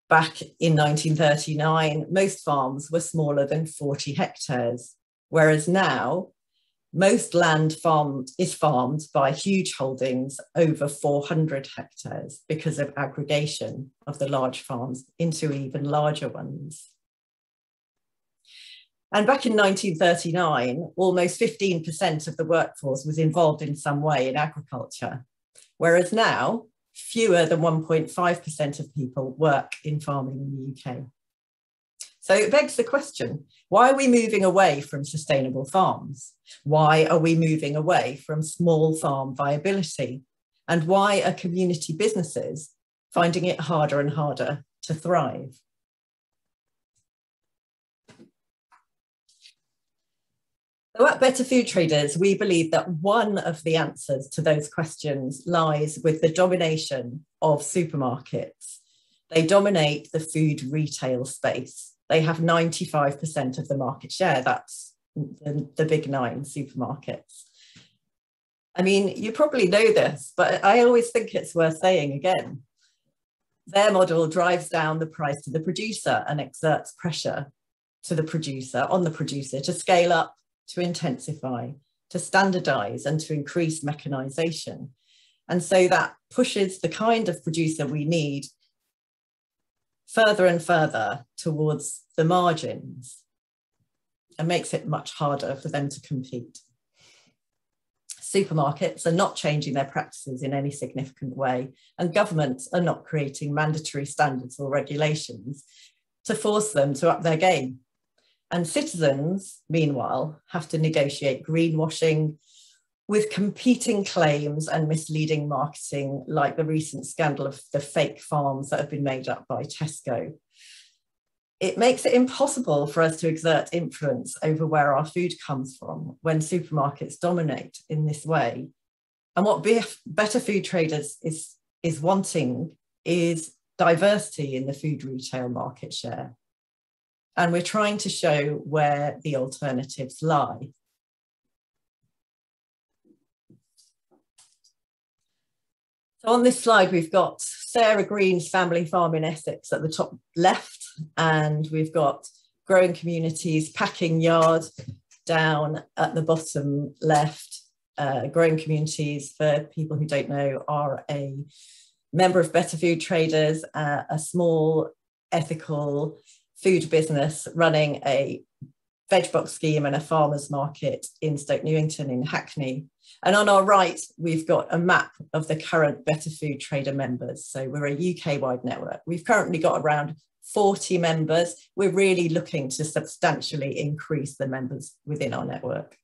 Back in 1939, most farms were smaller than 40 hectares, whereas now most land is farmed by huge holdings over 400 hectares because of aggregation of the large farms into even larger ones. And back in 1939, almost 15% of the workforce was involved in some way in agriculture, whereas now fewer than 1.5% of people work in farming in the UK. So it begs the question, why are we moving away from sustainable farms? Why are we moving away from small farm viability? And why are community businesses finding it harder and harder to thrive? So at Better Food Traders, we believe that one of the answers to those questions lies with the domination of supermarkets. They dominate the food retail space. They have 95% of the market share. That's the big 9 supermarkets. I mean, you probably know this, but I always think it's worth saying again. Their model drives down the price to the producer and exerts pressure to the producer, on the producer, to scale up, to intensify, to standardize, and to increase mechanization. And so that pushes the kind of producer we need further and further towards the margins and makes it much harder for them to compete. Supermarkets are not changing their practices in any significant way, and governments are not creating mandatory standards or regulations to force them to up their game. And citizens, meanwhile, have to negotiate greenwashing with competing claims and misleading marketing, like the recent scandal of the fake farms that have been made up by Tesco. It makes it impossible for us to exert influence over where our food comes from when supermarkets dominate in this way. And what Better Food Traders is wanting is diversity in the food retail market share. And we're trying to show where the alternatives lie. So on this slide, we've got Sarah Green's family farm in Essex at the top left, and we've got Growing Communities packing yard down at the bottom left. Growing Communities, for people who don't know, are a member of Better Food Traders, a small ethical food business running a veg box scheme and a farmers market in Stoke Newington in Hackney. And on our right, we've got a map of the current Better Food Trader members. So we're a UK-wide network. We've currently got around 40 members. We're really looking to substantially increase the members within our network.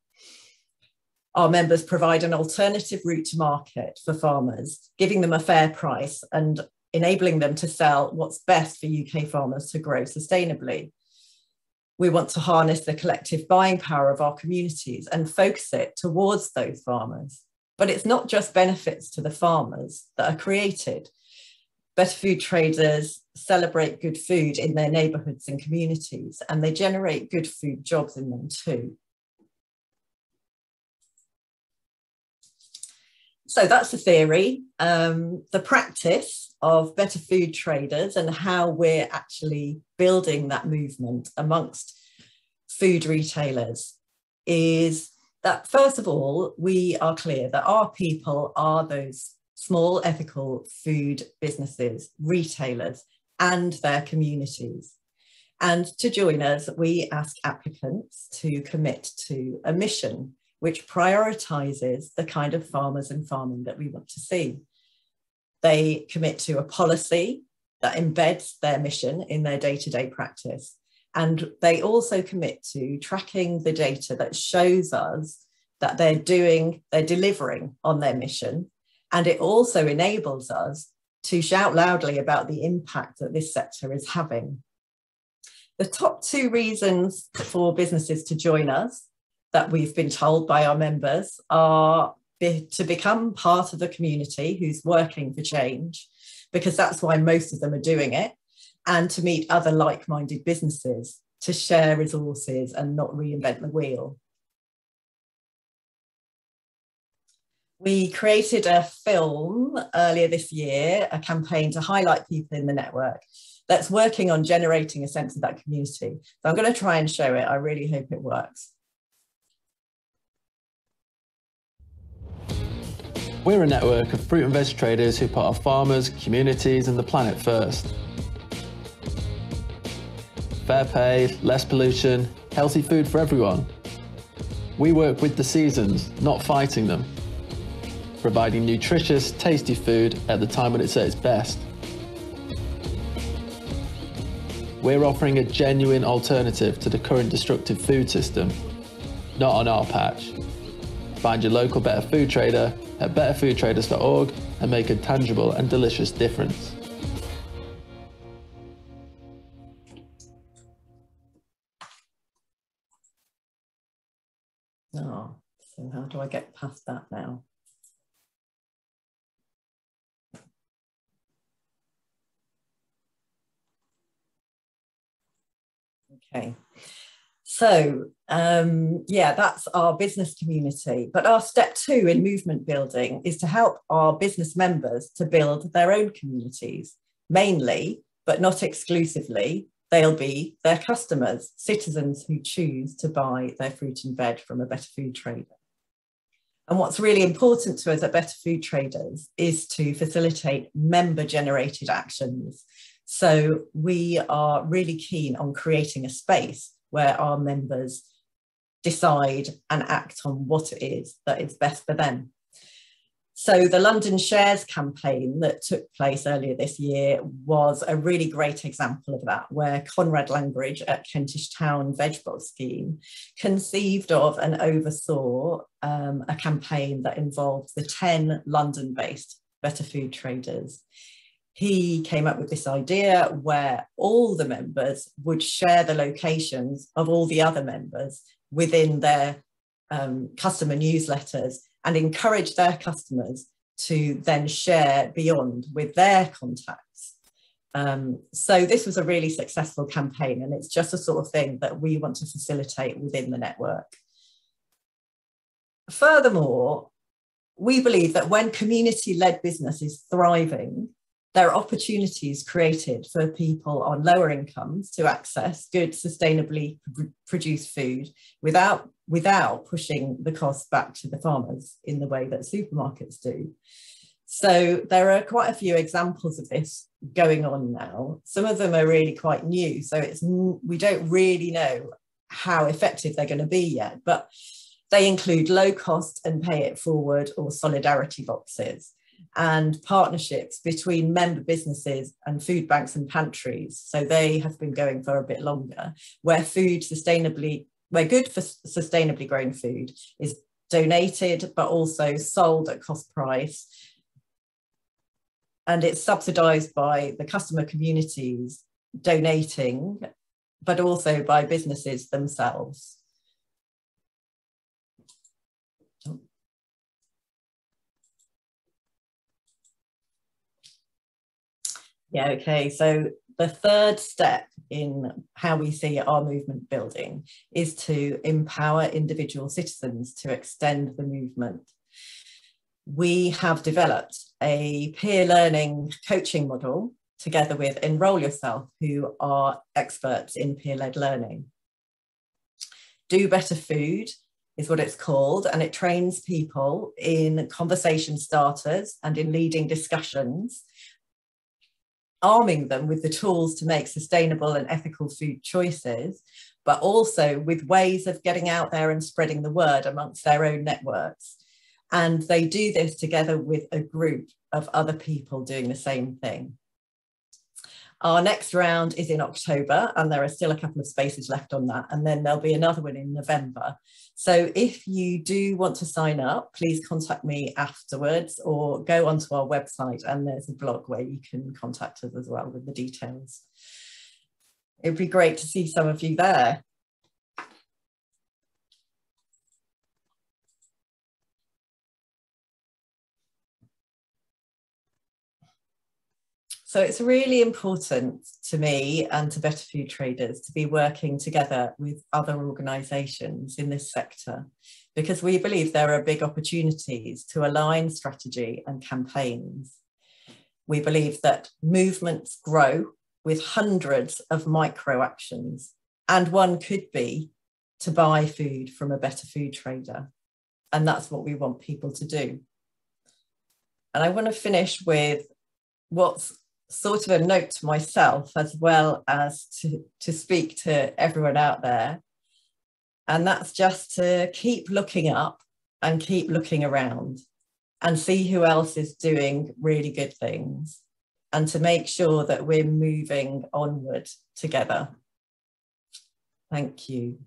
Our members provide an alternative route to market for farmers, giving them a fair price and enabling them to sell what's best for UK farmers to grow sustainably. We want to harness the collective buying power of our communities and focus it towards those farmers. But it's not just benefits to the farmers that are created. Better Food Traders celebrate good food in their neighbourhoods and communities, and they generate good food jobs in them too. So that's the theory. The practice of Better Food Traders and how we're actually building that movement amongst food retailers is that, first of all, we are clear that our people are those small ethical food businesses, retailers, and their communities. And to join us, we ask applicants to commit to a mission which prioritises the kind of farmers and farming that we want to see. They commit to a policy that embeds their mission in their day-to-day practice. And they also commit to tracking the data that shows us that they're delivering on their mission. And it also enables us to shout loudly about the impact that this sector is having. The top 2 reasons for businesses to join us that we've been told by our members are to become part of the community who's working for change, because that's why most of them are doing it, and to meet other like-minded businesses. to share resources and not reinvent the wheel. We created a film earlier this year, a campaign to highlight people in the network that's working on generating a sense of that community. So I'm going to try and show it. I really hope it works. We're a network of fruit and veg traders who put our farmers, communities and the planet first. Fair pay, less pollution, healthy food for everyone. We work with the seasons, not fighting them, providing nutritious, tasty food at the time when it's at its best. We're offering a genuine alternative to the current destructive food system, not on our patch. Find your local Better Food Trader at betterfoodtraders.org and make a tangible and delicious difference. Oh, so how do I get past that now? Okay, so yeah, that's our business community. But our step 2 in movement building is to help our business members to build their own communities. Mainly, but not exclusively, they'll be their customers, citizens who choose to buy their fruit and veg from a Better Food Trader. And what's really important to us at Better Food Traders is to facilitate member-generated actions. So we are really keen on creating a space where our members decide and act on what it is that is best for them. So the London Shares campaign that took place earlier this year was a really great example of that, where Conrad Langridge at Kentish Town Vegbox Scheme conceived of and oversaw a campaign that involved the 10 London-based Better Food Traders. He came up with this idea where all the members would share the locations of all the other members within their customer newsletters and encourage their customers to then share beyond with their contacts. So this was a really successful campaign, and it's just a sort of thing that we want to facilitate within the network. Furthermore, we believe that when community-led business is thriving, there are opportunities created for people on lower incomes to access good, sustainably produced food without pushing the cost back to the farmers in the way that supermarkets do. So there are quite a few examples of this going on now. Some of them are really quite new, so we don't really know how effective they're going to be yet, but they include low cost and pay it forward or solidarity boxes, and partnerships between member businesses and food banks and pantries. So they have been going for a bit longer, where good for sustainably grown food is donated, but also sold at cost price. And it's subsidised by the customer communities donating, but also by businesses themselves. Yeah, okay, so the third step in how we see our movement building is to empower individual citizens to extend the movement. We have developed a peer learning coaching model together with Enroll Yourself, who are experts in peer-led learning. Do Better Food is what it's called, and it trains people in conversation starters and in leading discussions, arming them with the tools to make sustainable and ethical food choices, but also with ways of getting out there and spreading the word amongst their own networks. And they do this together with a group of other people doing the same thing. Our next round is in October, and there are still a couple of spaces left on that, and then there'll be another one in November. So if you do want to sign up, please contact me afterwards or go onto our website, and there's a blog where you can contact us as well with the details. It'd be great to see some of you there. So it's really important to me and to Better Food Traders to be working together with other organisations in this sector, because we believe there are big opportunities to align strategy and campaigns. We believe that movements grow with hundreds of micro actions, and one could be to buy food from a better food trader. And that's what we want people to do. And I want to finish with what's sort of a note to myself as well as to speak to everyone out there. And that's just to keep looking up and keep looking around and see who else is doing really good things, and to make sure that we're moving onward together. Thank you.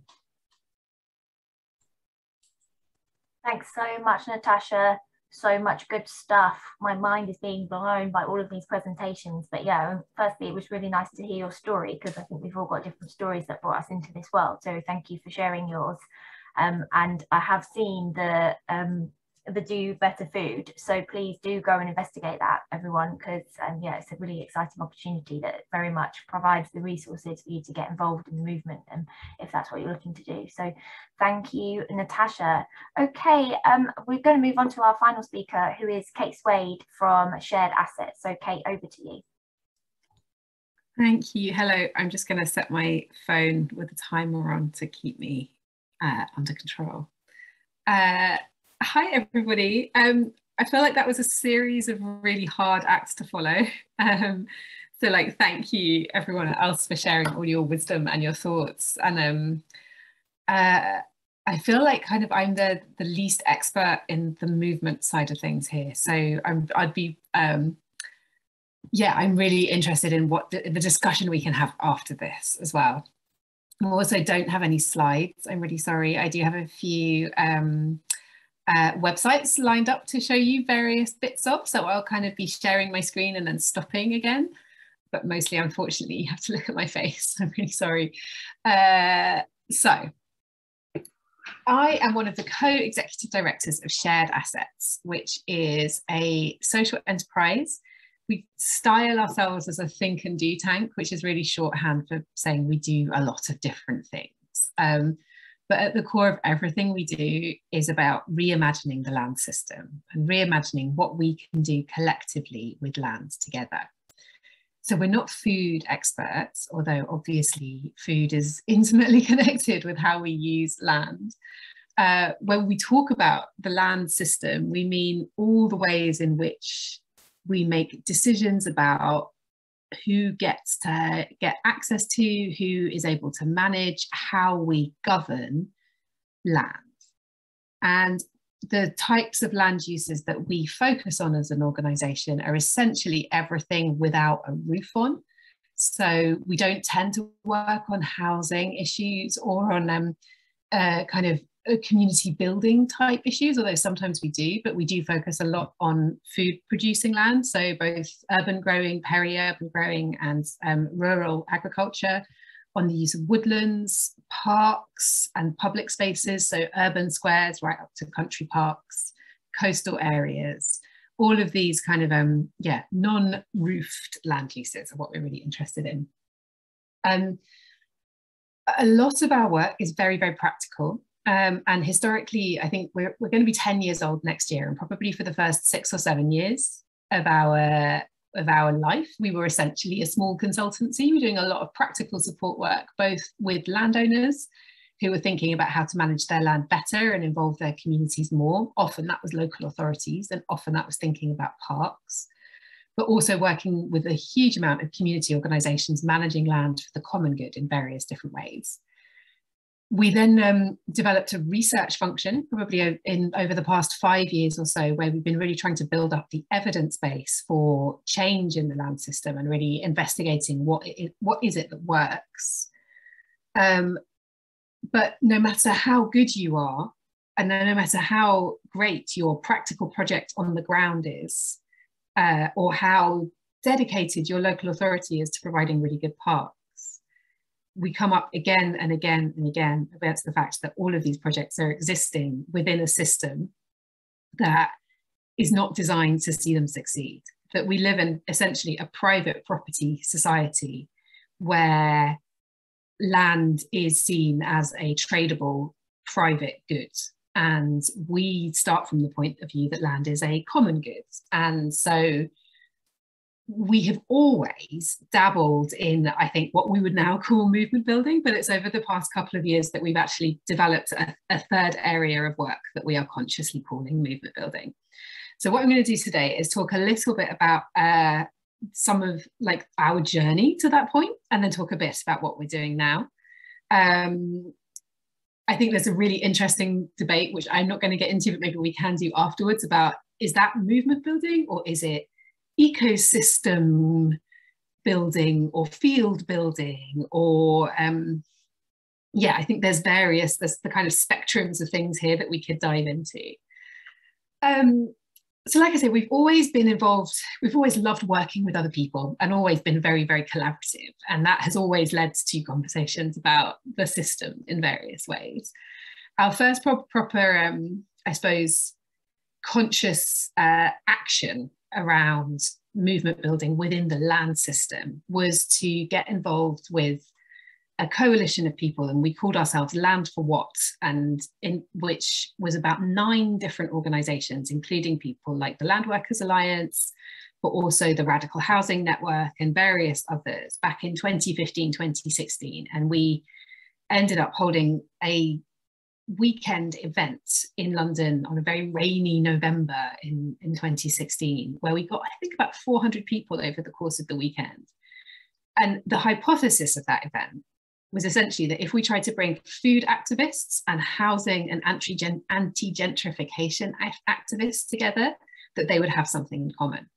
Thanks so much, Natasha. So much good stuff. My mind is being blown by all of these presentations. But yeah, firstly, it was really nice to hear your story, because I think we've all got different stories that brought us into this world. So thank you for sharing yours. And I have seen the Do Better Food. So please do go and investigate that, everyone, because yeah, it's a really exciting opportunity that very much provides the resources for you to get involved in the movement, if that's what you're looking to do. So thank you, Natasha. Okay, we're going to move on to our final speaker, who is Kate Swade from Shared Assets. So Kate, over to you. Thank you. Hello, I'm just going to set my phone with a timer on to keep me under control. Hi everybody. I feel like that was a series of really hard acts to follow. So like, thank you everyone else for sharing all your wisdom and your thoughts. And I feel like kind of I'm the least expert in the movement side of things here. So I'd be, yeah, I'm really interested in what the discussion we can have after this as well. I also don't have any slides. I'm really sorry. I do have a few websites lined up to show you various bits of, so I'll kind of be sharing my screen and then stopping again, but mostly, unfortunately, you have to look at my face. I'm really sorry. So I am one of the co-executive directors of Shared Assets, which is a social enterprise. We style ourselves as a think and do tank, which is really shorthand for saying we do a lot of different things. But at the core of everything we do is about reimagining the land system and reimagining what we can do collectively with land together. So we're not food experts, although obviously food is intimately connected with how we use land. When we talk about the land system, we mean all the ways in which we make decisions about who gets to get access to, who is able to manage, how we govern land. And the types of land uses that we focus on as an organisation are essentially everything without a roof on. So we don't tend to work on housing issues or on kind of community building type issues, although sometimes we do, but we do focus a lot on food producing land. So both urban growing, peri-urban growing and rural agriculture, on the use of woodlands, parks and public spaces. So urban squares right up to country parks, coastal areas, all of these kind of, yeah, non-roofed land uses are what we're really interested in. A lot of our work is very, very practical. And historically, I think we're going to be 10 years old next year, and probably for the first 6 or 7 years of our life, we were essentially a small consultancy. We're doing a lot of practical support work, both with landowners who were thinking about how to manage their land better and involve their communities more. Often that was local authorities, and often that was thinking about parks, but also working with a huge amount of community organisations managing land for the common good in various different ways. We then developed a research function, probably over the past 5 years or so, where we've been really trying to build up the evidence base for change in the land system and really investigating what is it that works. But no matter how good you are, and no matter how great your practical project on the ground is, or how dedicated your local authority is to providing really good parks, we come up again and again and again against the fact that all of these projects are existing within a system that is not designed to see them succeed, that we live in essentially a private property society where land is seen as a tradable private good. And we start from the point of view that land is a common good. And so we have always dabbled in, I think, what we would now call movement building, but it's over the past couple of years that we've actually developed a third area of work that we are consciously calling movement building. So what I'm going to do today is talk a little bit about some of like our journey to that point, and then talk a bit about what we're doing now. I think there's a really interesting debate, which I'm not going to get into, but maybe we can do afterwards, about is that movement building or is it ecosystem building or field building, or yeah, I think there's the kind of spectrums of things here that we could dive into. So like I say, we've always been involved, we've always loved working with other people and always been very, very collaborative. And that has always led to conversations about the system in various ways. Our first proper, I suppose, conscious action around movement building within the land system was to get involved with a coalition of people, and we called ourselves Land for What, and in which was about 9 different organisations, including people like the Land Workers Alliance, but also the Radical Housing Network and various others back in 2015, 2016. And we ended up holding a weekend event in London on a very rainy November in 2016, where we got, I think, about 400 people over the course of the weekend. And the hypothesis of that event was essentially that if we tried to bring food activists and housing and anti-gentrification activists together, that they would have something in common.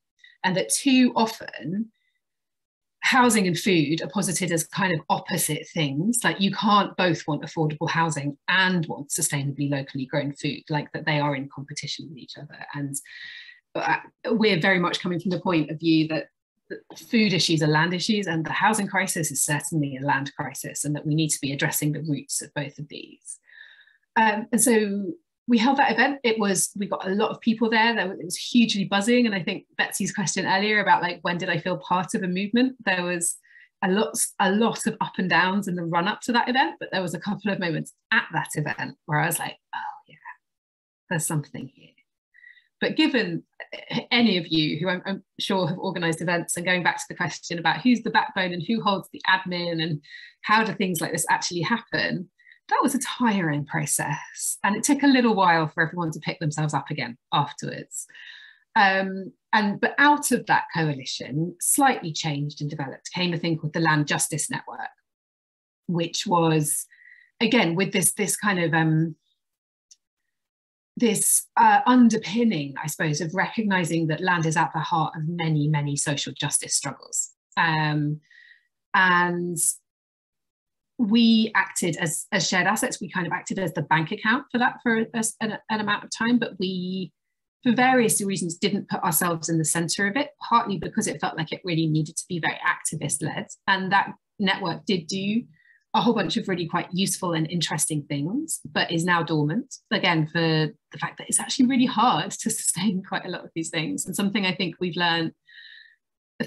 And that too often, housing and food are posited as kind of opposite things. Like you can't both want affordable housing and want sustainably locally grown food, like that they are in competition with each other. And we're very much coming from the point of view that food issues are land issues, and the housing crisis is certainly a land crisis, and that we need to be addressing the roots of both of these. And so we held that event. We got a lot of people there. It was hugely buzzing. And I think Betsy's question earlier about like, when did I feel part of a movement? There was a lot of up and downs in the run up to that event, but there was a couple of moments at that event where I was like, oh yeah, there's something here. But given any of you who I'm sure have organised events, and going back to the question about who's the backbone and who holds the admin and how do things like this actually happen, that was a tiring process. And it took a little while for everyone to pick themselves up again afterwards. But out of that coalition, slightly changed and developed, came a thing called the Land Justice Network, which was, again, with this kind of underpinning, I suppose, of recognising that land is at the heart of many, many social justice struggles. And we acted as shared assets. We kind of acted as the bank account for that for an amount of time, but we, for various reasons, didn't put ourselves in the centre of it, partly because it felt like it really needed to be very activist-led. And that network did do a whole bunch of really quite useful and interesting things, but is now dormant, again, for the fact that it's actually really hard to sustain quite a lot of these things. And something I think we've learned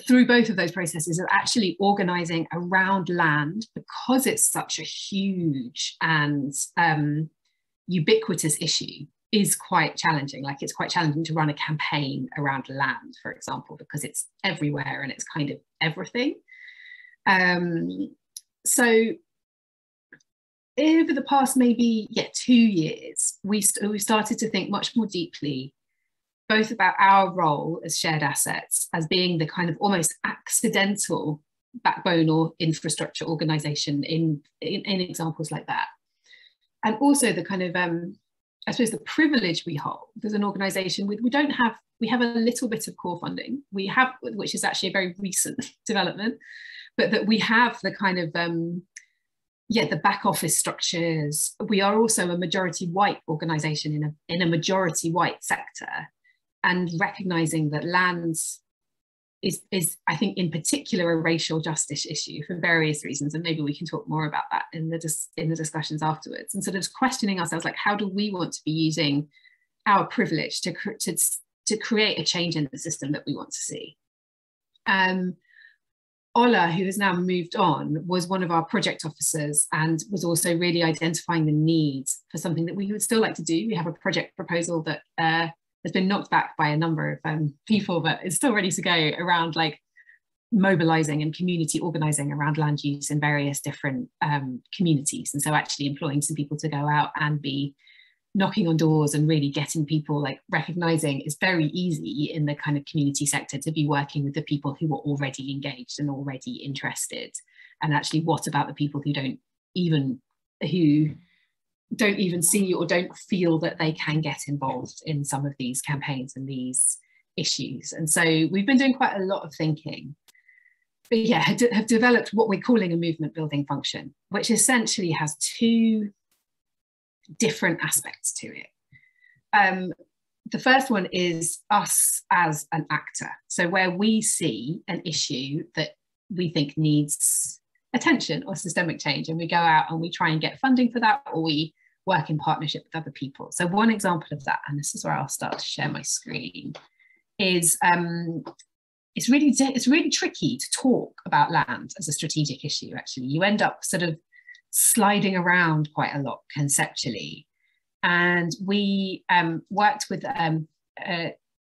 through both of those processes of actually organising around land, because it's such a huge and ubiquitous issue, is quite challenging. Like it's quite challenging to run a campaign around land, for example, because it's everywhere and it's kind of everything. So over the past maybe 2 years, we started to think much more deeply, both about our role as shared assets, as being the kind of almost accidental backbone or infrastructure organisation in examples like that. And also the kind of, I suppose, the privilege we hold as an organisation. We have a little bit of core funding, which is actually a very recent development, but that we have the kind of, the back office structures. We are also a majority white organisation in a majority white sector, and recognising that land is, I think, in particular, a racial justice issue for various reasons. And maybe we can talk more about that in the discussions afterwards. And sort of questioning ourselves, like, how do we want to be using our privilege to create a change in the system that we want to see? Ola, who has now moved on, was one of our project officers and was also really identifying the needs for something that we would still like to do. We have a project proposal that has been knocked back by a number of people, but is still ready to go, around like mobilizing and community organizing around land use in various different communities. And so actually employing some people to go out and be knocking on doors and really getting people, like recognizing it's very easy in the kind of community sector to be working with the people who are already engaged and already interested. And actually, what about the people who don't even see or don't feel that they can get involved in some of these campaigns and these issues? And so we've been doing quite a lot of thinking, but yeah, have developed what we're calling a movement building function, which essentially has two different aspects to it. The first one is us as an actor. So where we see an issue that we think needs attention or systemic change, and we go out and we try and get funding for that, or we work in partnership with other people. So one example of that, and this is where I'll start to share my screen, is it's really tricky to talk about land as a strategic issue. Actually, you end up sort of sliding around quite a lot conceptually. And we worked with an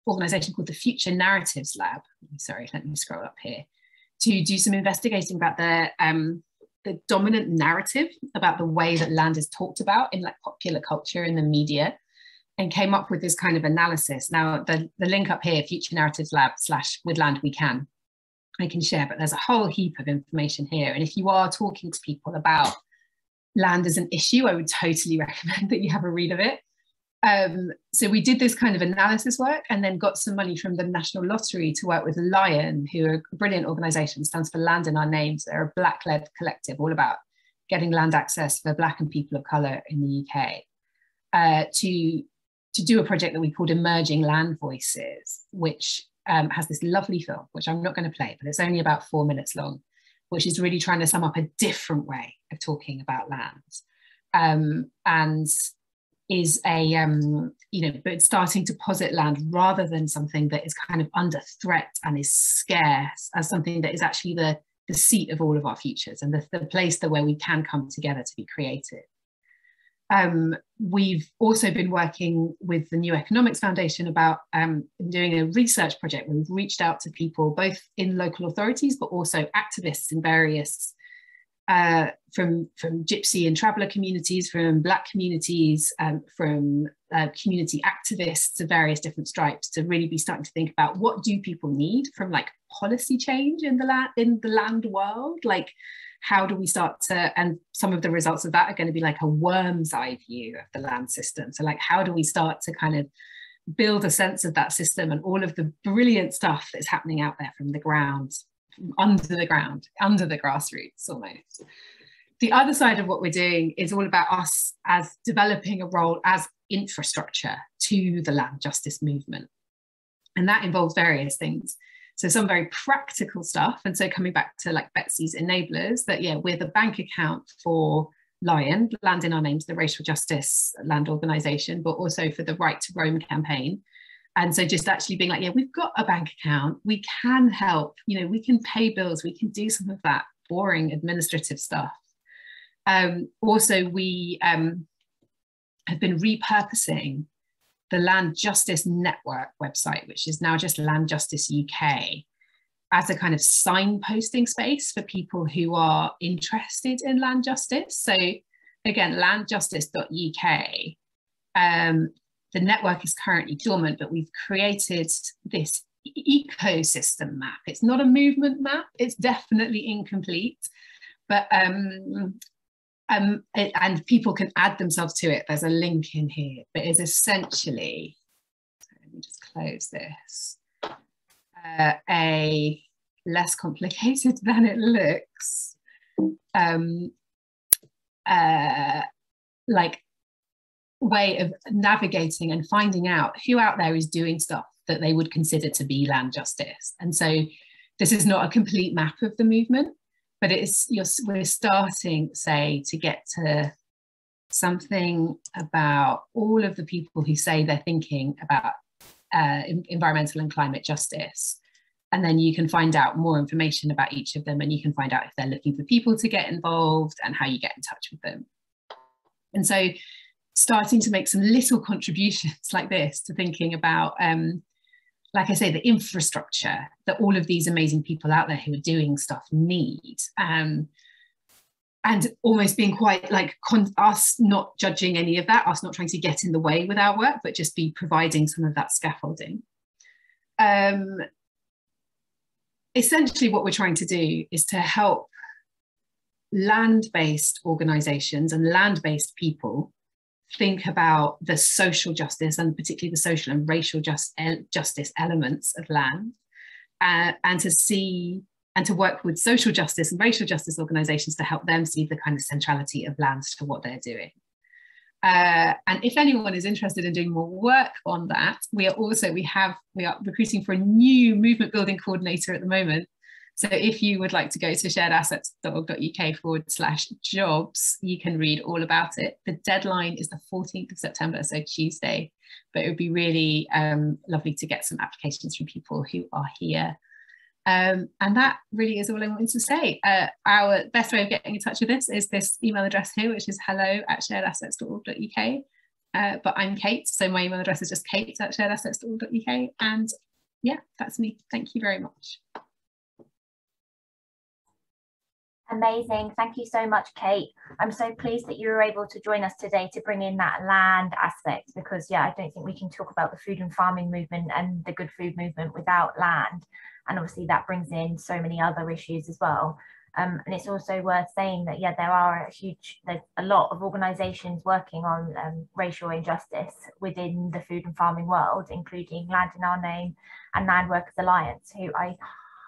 organisation called the Future Narratives Lab. Sorry, let me scroll up here, to do some investigating about the dominant narrative about the way that land is talked about in like popular culture in the media, and came up with this kind of analysis. Now the link up here, Future Narratives Lab / With Land We Can, I can share, but there's a whole heap of information here. And if you are talking to people about land as an issue, I would totally recommend that you have a read of it. So we did this kind of analysis work and then got some money from the National Lottery to work with Lion, who are a brilliant organisation, stands for Land in Our Names. They're a Black-led collective all about getting land access for Black and people of colour in the UK, to do a project that we called Emerging Land Voices, which has this lovely film, which I'm not going to play, but it's only about 4 minutes long, which is really trying to sum up a different way of talking about land, and is but it's starting to posit land rather than something that is kind of under threat and is scarce, as something that is actually the seat of all of our futures and the place where we can come together to be creative. We've also been working with the New Economics Foundation about doing a research project where we've reached out to people both in local authorities, but also activists in various, from gypsy and traveller communities, from Black communities, from community activists of various different stripes, to really be starting to think about what do people need from like policy change in the land world, like how do we start to, and some of the results of that are going to be like a worm's eye view of the land system. So like, how do we start to kind of build a sense of that system and all of the brilliant stuff that's happening out there from the ground, from under the ground, under the grassroots almost. The other side of what we're doing is all about us as developing a role as infrastructure to the land justice movement. And that involves various things. So some very practical stuff. And so coming back to like Betsy's enablers, that yeah, we're the bank account for Lion, Land in Our Names, the racial justice land organisation, but also for the Right to Roam campaign. And so just actually being like, yeah, we've got a bank account, we can help, we can pay bills, we can do some of that boring administrative stuff. Also, we have been repurposing the Land Justice Network website, which is now just Land Justice UK, as a kind of signposting space for people who are interested in land justice. So again, landjustice.uk. The network is currently dormant, but we've created this ecosystem map. It's not a movement map, it's definitely incomplete, but and people can add themselves to it. There's a link in here, but it's essentially, let me just close this, a less complicated than it looks, like way of navigating and finding out who out there is doing stuff that they would consider to be land justice. And so this is not a complete map of the movement, but we're starting, say, to get to something about all of the people who say they're thinking about environmental and climate justice, And then you can find out more information about each of them, and you can find out if they're looking for people to get involved and how you get in touch with them. And so starting to make some little contributions like this to thinking about, like I say, the infrastructure that all of these amazing people out there who are doing stuff need, and almost being quite like us not judging any of that, us not trying to get in the way with our work, but just be providing some of that scaffolding. Essentially what we're trying to do is to help land-based organisations and land-based people think about the social justice, and particularly the social and racial justice elements of land, and to work with social justice and racial justice organisations to help them see the kind of centrality of land to what they're doing. And if anyone is interested in doing more work on that, we are recruiting for a new movement building coordinator at the moment. So if you would like to go to sharedassets.org.uk/jobs, you can read all about it. The deadline is the 14th of September, so Tuesday, but it would be really lovely to get some applications from people who are here. And that really is all I wanted to say. Our best way of getting in touch with this is this email address here, which is hello@sharedassets.org.uk. But I'm Kate, so my email address is just kate@sharedassets.org.uk. And yeah, that's me. Thank you very much. Amazing. Thank you so much, Kate. I'm so pleased that you were able to join us today to bring in that land aspect, because yeah, I don't think we can talk about the food and farming movement and the good food movement without land. And obviously that brings in so many other issues as well. And it's also worth saying that, yeah, there's a lot of organisations working on racial injustice within the food and farming world, including Land in Our Name and Land Workers Alliance, who I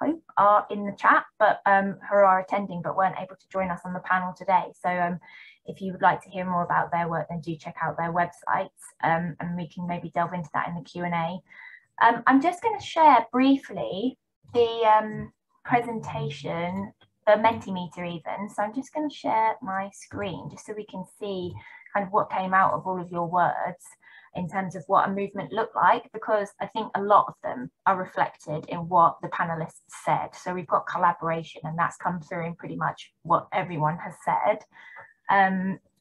hope are in the chat, but who are attending but weren't able to join us on the panel today. So if you would like to hear more about their work, then do check out their websites, and we can maybe delve into that in the Q&A. I'm just going to share briefly the presentation, the Mentimeter even. So I'm just going to share my screen just so we can see kind of what came out of all of your words in terms of what a movement looked like, because I think a lot of them are reflected in what the panelists said. So we've got collaboration, and that's come through in pretty much what everyone has said,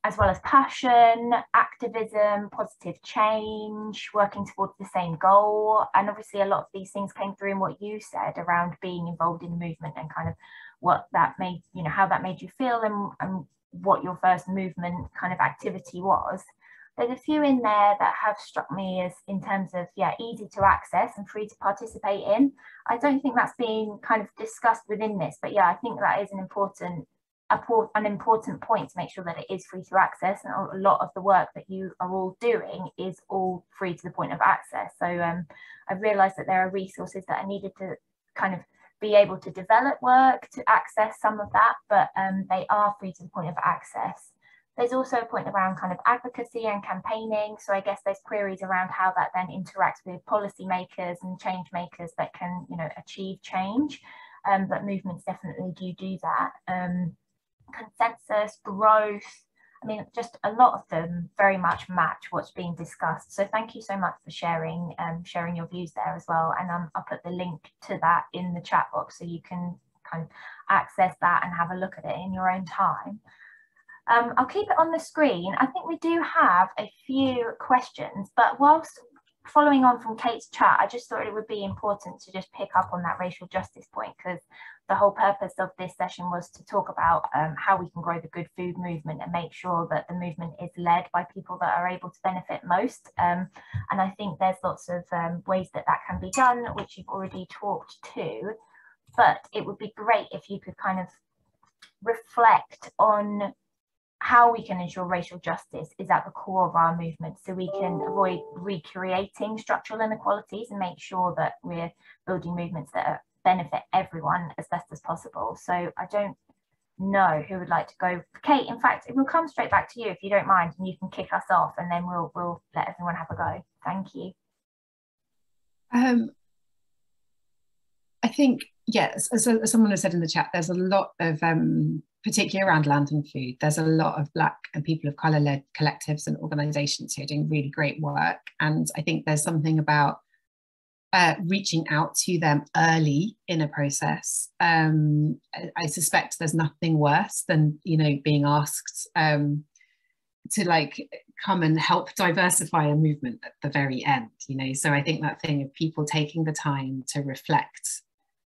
as well as passion, activism, positive change, working towards the same goal. And obviously a lot of these things came through in what you said around being involved in the movement and kind of what that made, you know, how that made you feel, and what your first movement kind of activity was. There's a few in there that have struck me as, in terms of, yeah, easy to access and free to participate in. I don't think that's being kind of discussed within this, but yeah, I think that is an important point to make sure that it is free to access. And a lot of the work that you are all doing is all free to the point of access. So I've realised that there are resources that are needed to kind of be able to develop work to access some of that, but they are free to the point of access. There's also a point around kind of advocacy and campaigning. So I guess there's queries around how that then interacts with policymakers and change makers that can, you know, achieve change. But movements definitely do that. Consensus, growth, I mean, just a lot of them very much match what's being discussed. So thank you so much for sharing your views there as well. And I'll put the link to that in the chat box so you can kind of access that and have a look at it in your own time. I'll keep it on the screen. I think we do have a few questions, but whilst following on from Kate's chat, I just thought it would be important to just pick up on that racial justice point, because the whole purpose of this session was to talk about how we can grow the good food movement and make sure that the movement is led by people that are able to benefit most. And I think there's lots of ways that that can be done, which you've already talked to, but it would be great if you could kind of reflect on how we can ensure racial justice is at the core of our movement, so we can avoid recreating structural inequalities and make sure that we're building movements that benefit everyone as best as possible. So I don't know who would like to go. Kate, in fact, it will come straight back to you if you don't mind, and you can kick us off, and then we'll let everyone have a go. Thank you. I think, yes, as someone has said in the chat, there's a lot of particularly around land and food, there's a lot of Black and people of colour led collectives and organisations who are doing really great work. And I think there's something about reaching out to them early in a process. I suspect there's nothing worse than, you know, being asked to like come and help diversify a movement at the very end, you know. So I think that thing of people taking the time to reflect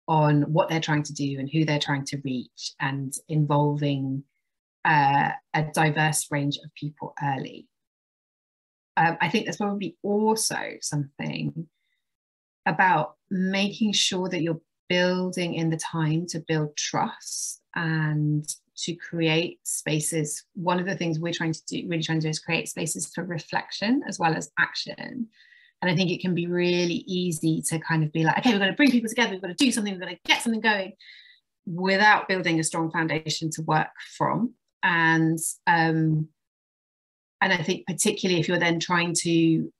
on what they're trying to do and who they're trying to reach, and involving a diverse range of people early. I think there's probably also something about making sure that you're building in the time to build trust and to create spaces. One of the things we're really trying to do is create spaces for reflection as well as action. And I think it can be really easy to kind of be like, okay, we've got to bring people together, we've got to do something, we've got to get something going, without building a strong foundation to work from. And I think particularly if you're then trying to,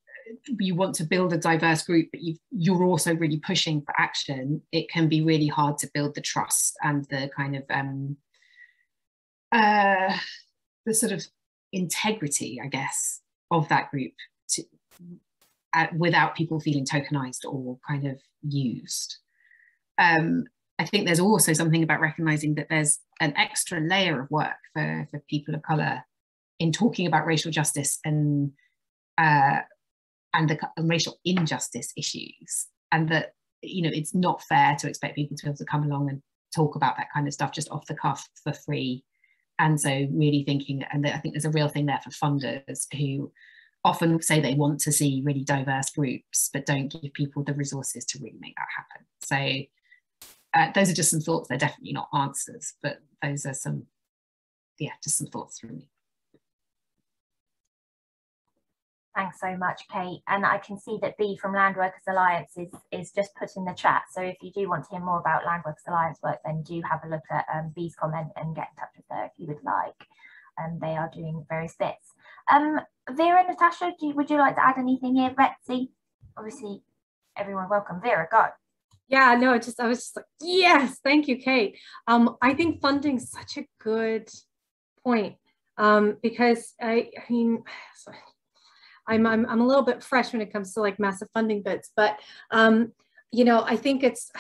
you want to build a diverse group, but you're also really pushing for action, it can be really hard to build the trust and the kind of the sort of integrity, I guess, of that group without people feeling tokenized or kind of used. I think there's also something about recognizing that there's an extra layer of work for people of colour in talking about racial justice and racial injustice issues, and that, you know, it's not fair to expect people to be able to come along and talk about that kind of stuff just off the cuff for free. And so really thinking, and I think there's a real thing there for funders who often say they want to see really diverse groups, but don't give people the resources to really make that happen. So those are just some thoughts. They're definitely not answers, but those are some, yeah, just some thoughts from me. Thanks so much, Kate. And I can see that B from Landworkers Alliance is just put in the chat. So if you do want to hear more about Landworkers Alliance work, then do have a look at B's comment and get in touch with her if you would like. They are doing various bits. Vera, Natasha, would you like to add anything here? Betsy, obviously everyone welcome. Vera, go. Yeah, no, I was just like, yes, thank you, Kate. I think funding is such a good point, because I mean, I'm a little bit fresh when it comes to like massive funding bits, but you know, I think it's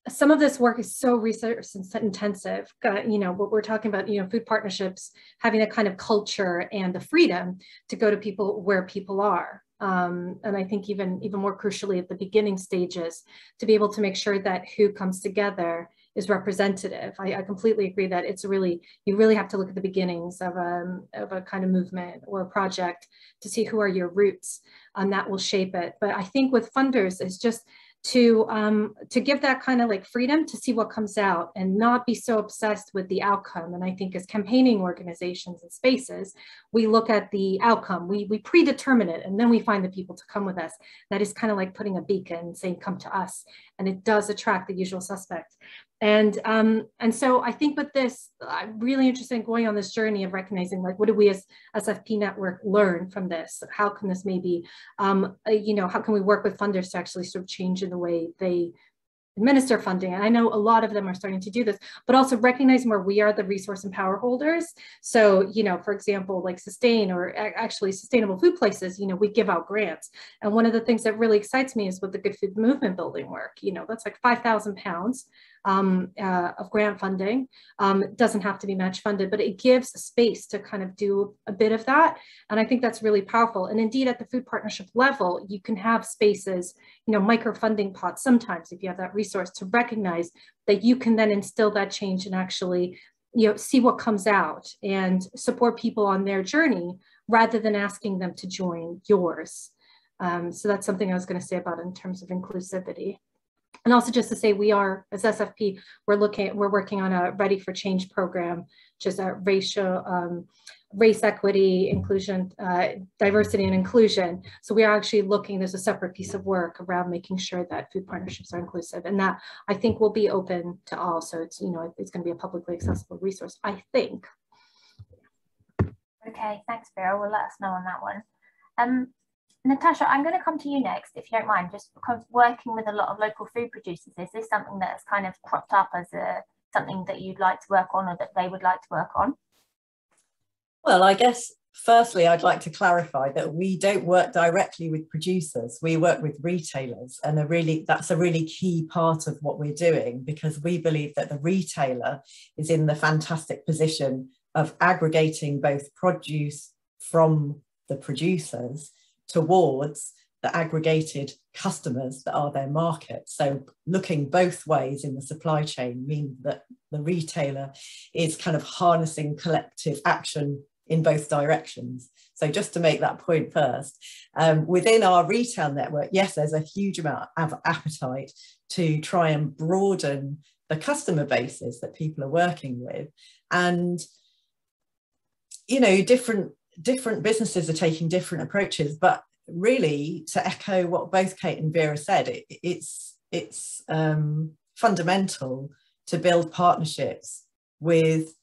some of this work is so research intensive. You know, what we're talking about, you know, food partnerships, having a kind of culture and the freedom to go to people where people are. And I think even more crucially at the beginning stages, to be able to make sure that who comes together is representative. I completely agree that it's really, you really have to look at the beginnings of a kind of movement or a project to see who are your roots, and that will shape it. But I think with funders is just to give that kind of like freedom to see what comes out and not be so obsessed with the outcome. And I think as campaigning organizations and spaces, we look at the outcome, we predetermine it, and then we find the people to come with us. That is kind of like putting a beacon saying, come to us. And it does attract the usual suspects. And so I think with this, I'm really interested in going on this journey of recognizing, like, what do we as SFP Network learn from this? How can this maybe, you know, how can we work with funders to actually sort of change in the way they administer funding? And I know a lot of them are starting to do this, but also recognizing where we are the resource and power holders. So, you know, for example, like Sustain or actually Sustainable Food Places, you know, we give out grants. And one of the things that really excites me is with the Good Food Movement building work, you know, that's like £5,000 of grant funding. It doesn't have to be match funded, but it gives a space to kind of do a bit of that. And I think that's really powerful. And indeed, at the food partnership level, you can have spaces, you know, micro funding pots sometimes if you have that resource to recognize that you can then instill that change and actually, you know, see what comes out and support people on their journey rather than asking them to join yours. So that's something I was going to say about in terms of inclusivity. And also just to say, we are, as SFP, we're working on a Ready for Change program, which is a race equity, inclusion, diversity and inclusion. So we are actually looking, there's a separate piece of work around making sure that food partnerships are inclusive, and that I think will be open to all. So it's, you know, it's going to be a publicly accessible resource, I think. Okay, thanks, Vera. Well, let us know on that one. Natasha, I'm going to come to you next, if you don't mind, just because working with a lot of local food producers, is this something that has kind of cropped up as something that you'd like to work on or that they would like to work on? Well, I guess firstly, I'd like to clarify that we don't work directly with producers. We work with retailers, and that's a really key part of what we're doing, because we believe that the retailer is in the fantastic position of aggregating both produce from the producers towards the aggregated customers that are their market. So looking both ways in the supply chain means that the retailer is kind of harnessing collective action in both directions. So just to make that point first, within our retail network, yes, there's a huge amount of appetite to try and broaden the customer bases that people are working with. And, you know, different businesses are taking different approaches, but really, to echo what both Kate and Vera said, it's fundamental to build partnerships with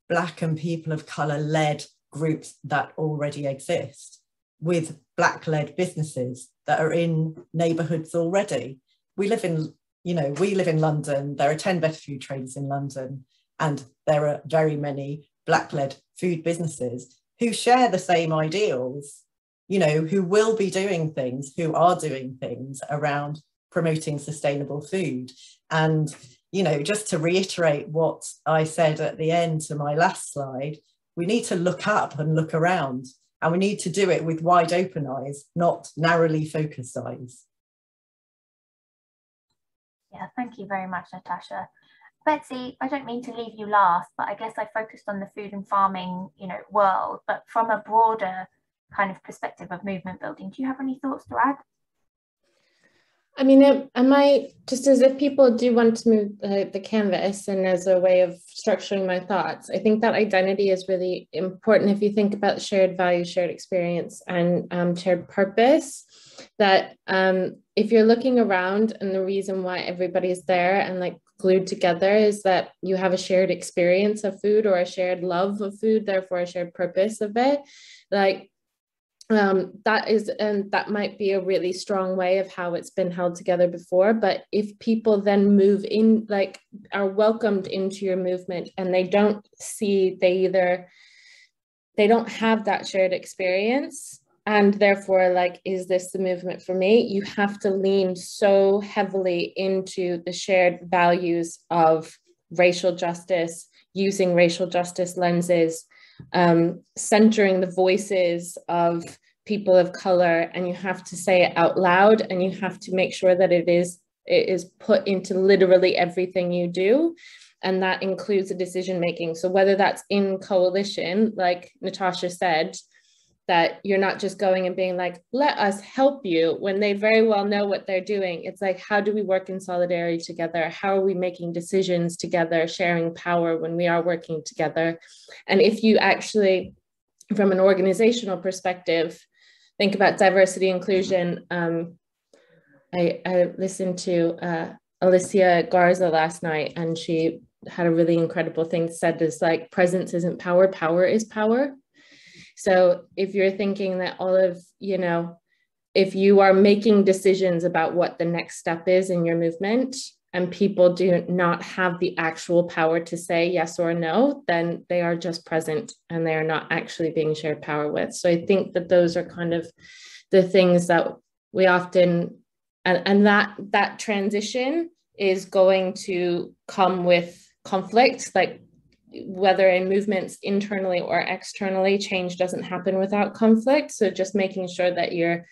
Black and people of colour led groups that already exist, with Black led businesses that are in neighbourhoods already. We live in London. There are 10 better food traders in London, and there are very many Black led food businesses who share the same ideals, you know, who will be doing things, who are doing things around promoting sustainable food. And, you know, just to reiterate what I said at the end to my last slide, we need to look up and look around, and we need to do it with wide open eyes, not narrowly focused eyes. Yeah, thank you very much, Natasha. Betsy, I don't mean to leave you last, but I guess I focused on the food and farming, you know, world, but from a broader kind of perspective of movement building, do you have any thoughts to add? I mean, I might, just as if people do want to move the canvas and as a way of structuring my thoughts, I think that identity is really important if you think about shared value, shared experience, and shared purpose. That if you're looking around and the reason why everybody's there and like glued together is that you have a shared experience of food or a shared love of food, therefore a shared purpose of it, like that might be a really strong way of how it's been held together before. But if people then move in, like are welcomed into your movement, and they don't have that shared experience, and therefore, like, is this the movement for me? You have to lean so heavily into the shared values of racial justice, using racial justice lenses, centering the voices of people of color, and you have to say it out loud, and you have to make sure that it is put into literally everything you do, and that includes the decision making. So whether that's in coalition, like Natasha said, that you're not just going and being like, let us help you, when they very well know what they're doing. It's like, how do we work in solidarity together? How are we making decisions together, sharing power when we are working together? And if you actually, from an organizational perspective, think about diversity inclusion. I listened to Alicia Garza last night, and she had a really incredible thing said, is like, presence isn't power, power is power. So if you're thinking that if you are making decisions about what the next step is in your movement, and people do not have the actual power to say yes or no, then they are just present and they are not actually being shared power with. So I think that those are kind of the things that we often, and that transition is going to come with conflict, like whether in movements internally or externally, change doesn't happen without conflict. So just making sure that you're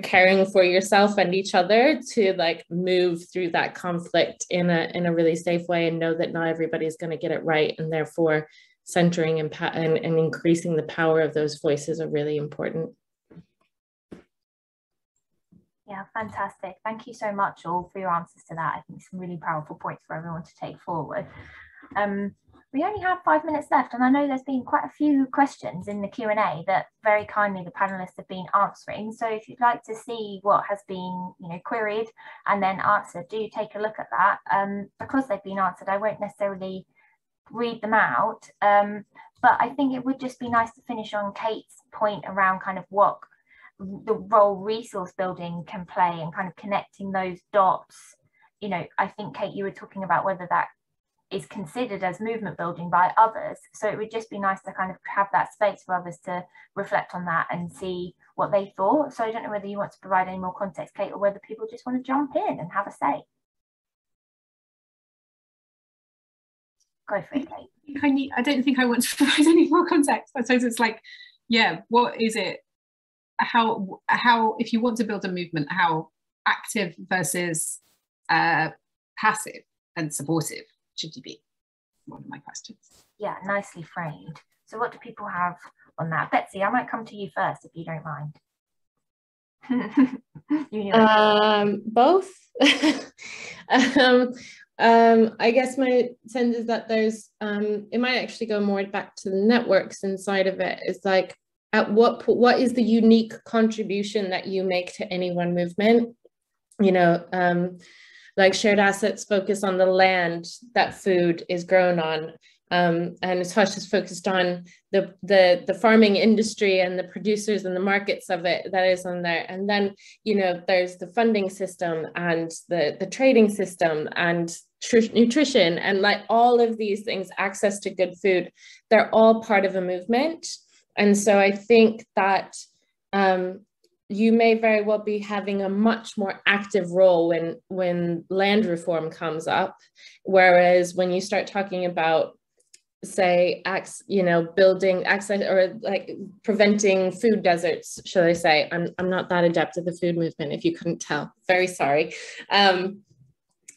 caring for yourself and each other to like move through that conflict in a really safe way, and know that not everybody's going to get it right, and therefore centering and increasing the power of those voices are really important. Yeah, fantastic. Thank you so much all for your answers to that. I think some really powerful points for everyone to take forward. We only have 5 minutes left, and I know there's been quite a few questions in the Q&A that very kindly the panelists have been answering. So if you'd like to see what has been, queried and then answered, do take a look at that. Because they've been answered, I won't necessarily read them out, but I think it would just be nice to finish on Kate's point around kind of what the role resource building can play and kind of connecting those dots. I think, Kate, you were talking about whether that is considered as movement building by others. So it would just be nice to kind of have that space for others to reflect on that and see what they thought. So I don't know whether you want to provide any more context, Kate, or whether people just want to jump in and have a say. Go for it, Kate. I don't think I want to provide any more context. I suppose it's like, yeah, what is it? How if you want to build a movement, how active versus passive and supportive should you be? One of my questions. Yeah, nicely framed. So what do people have on that? Betsy, I might come to you first if you don't mind. Both. I guess my sense is that there's it might actually go more back to the networks inside of it. It's like, at what is the unique contribution that you make to any one movement? You know, like shared assets focus on the land that food is grown on. And Tosh is focused on the farming industry and the producers and the markets of it that is on there. And then, you know, there's the funding system and the trading system and nutrition and like all of these things, access to good food, they're all part of a movement. And so I think that you may very well be having a much more active role when land reform comes up. Whereas when you start talking about, say, building access or like preventing food deserts, shall I say, I'm not that adept at the food movement, if you couldn't tell, very sorry.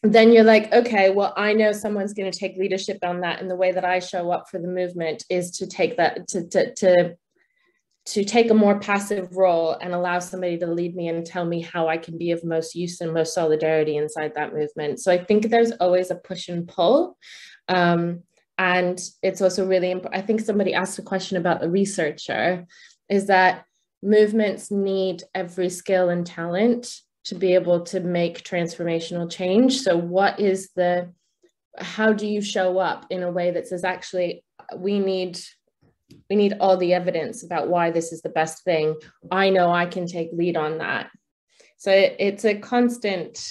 Then you're like, okay, well, I know someone's going to take leadership on that. And the way that I show up for the movement is to take that, to take a more passive role and allow somebody to lead me and tell me how I can be of most use and most solidarity inside that movement. So I think there's always a push and pull. And it's also really important. I think somebody asked a question about the researcher, is that movements need every skill and talent to be able to make transformational change. So how do you show up in a way that says, actually, we need all the evidence about why this is the best thing. I know I can take lead on that. So it's a constant,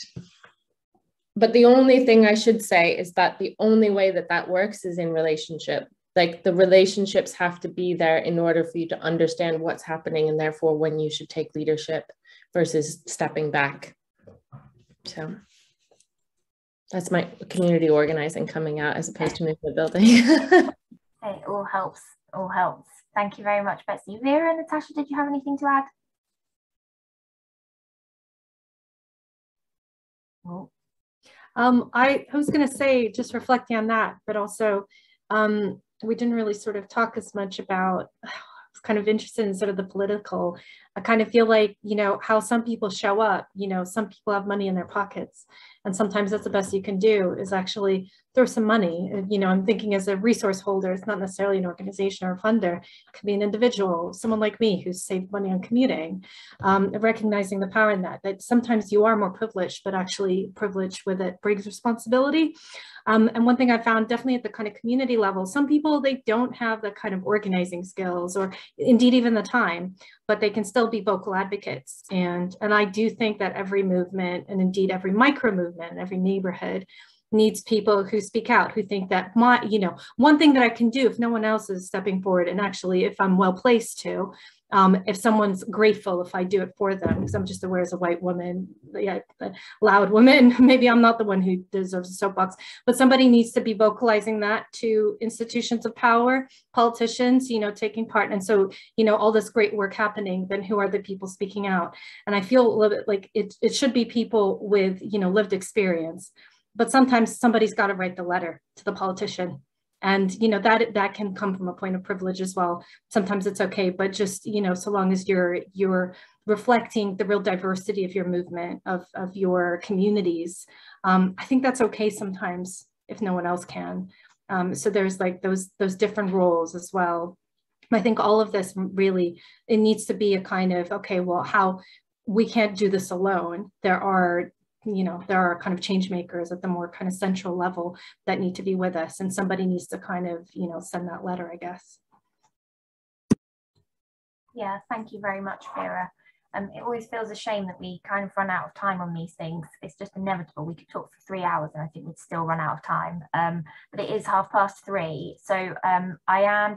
but the only thing I should say is that the only way that works is in relationship. Like the relationships have to be there in order for you to understand what's happening and therefore when you should take leadership versus stepping back. So that's my community organizing coming out as opposed to movement building. It all helps. All helps. Thank you very much, Betsy. Vera and Natasha, did you have anything to add? Oh. I was going to say, just reflecting on that, but also we didn't really sort of talk as much about, I was kind of interested in sort of the political. I kind of feel like, you know, how some people show up, you know, some people have money in their pockets. And sometimes that's the best you can do is actually throw some money. You know, I'm thinking as a resource holder, it's not necessarily an organization or a funder. It could be an individual, someone like me who's saved money on commuting, recognizing the power in that sometimes you are more privileged, but actually privilege with it brings responsibility. And one thing I found definitely at the kind of community level, some people, they don't have the kind of organizing skills or indeed even the time, but they can still be vocal advocates. And I do think that every movement and indeed every micro movement and every neighborhood needs people who speak out, who think that one thing that I can do if no one else is stepping forward, and actually if I'm well placed to, if someone's grateful if I do it for them, because I'm just aware as a white woman, a loud woman, maybe I'm not the one who deserves a soapbox, but somebody needs to be vocalizing that to institutions of power, politicians, you know, taking part. And so, you know, all this great work happening, then who are the people speaking out? And I feel a little bit like it should be people with, you know, lived experience, but sometimes somebody's got to write the letter to the politician. And, you know, that can come from a point of privilege as well. Sometimes it's okay, but just, you know, so long as you're reflecting the real diversity of your movement, of your communities, I think that's okay sometimes if no one else can. So there's like those different roles as well. I think all of this really, it needs to be a kind of, okay, well, how we can't do this alone. There are kind of change makers at the more kind of central level that need to be with us, and somebody needs to kind of, you know, send that letter, I guess. Yeah, thank you very much, Vera. It always feels a shame that we kind of run out of time on these things. It's just inevitable. We could talk for 3 hours and I think we'd still run out of time. But it is 3:30. So I am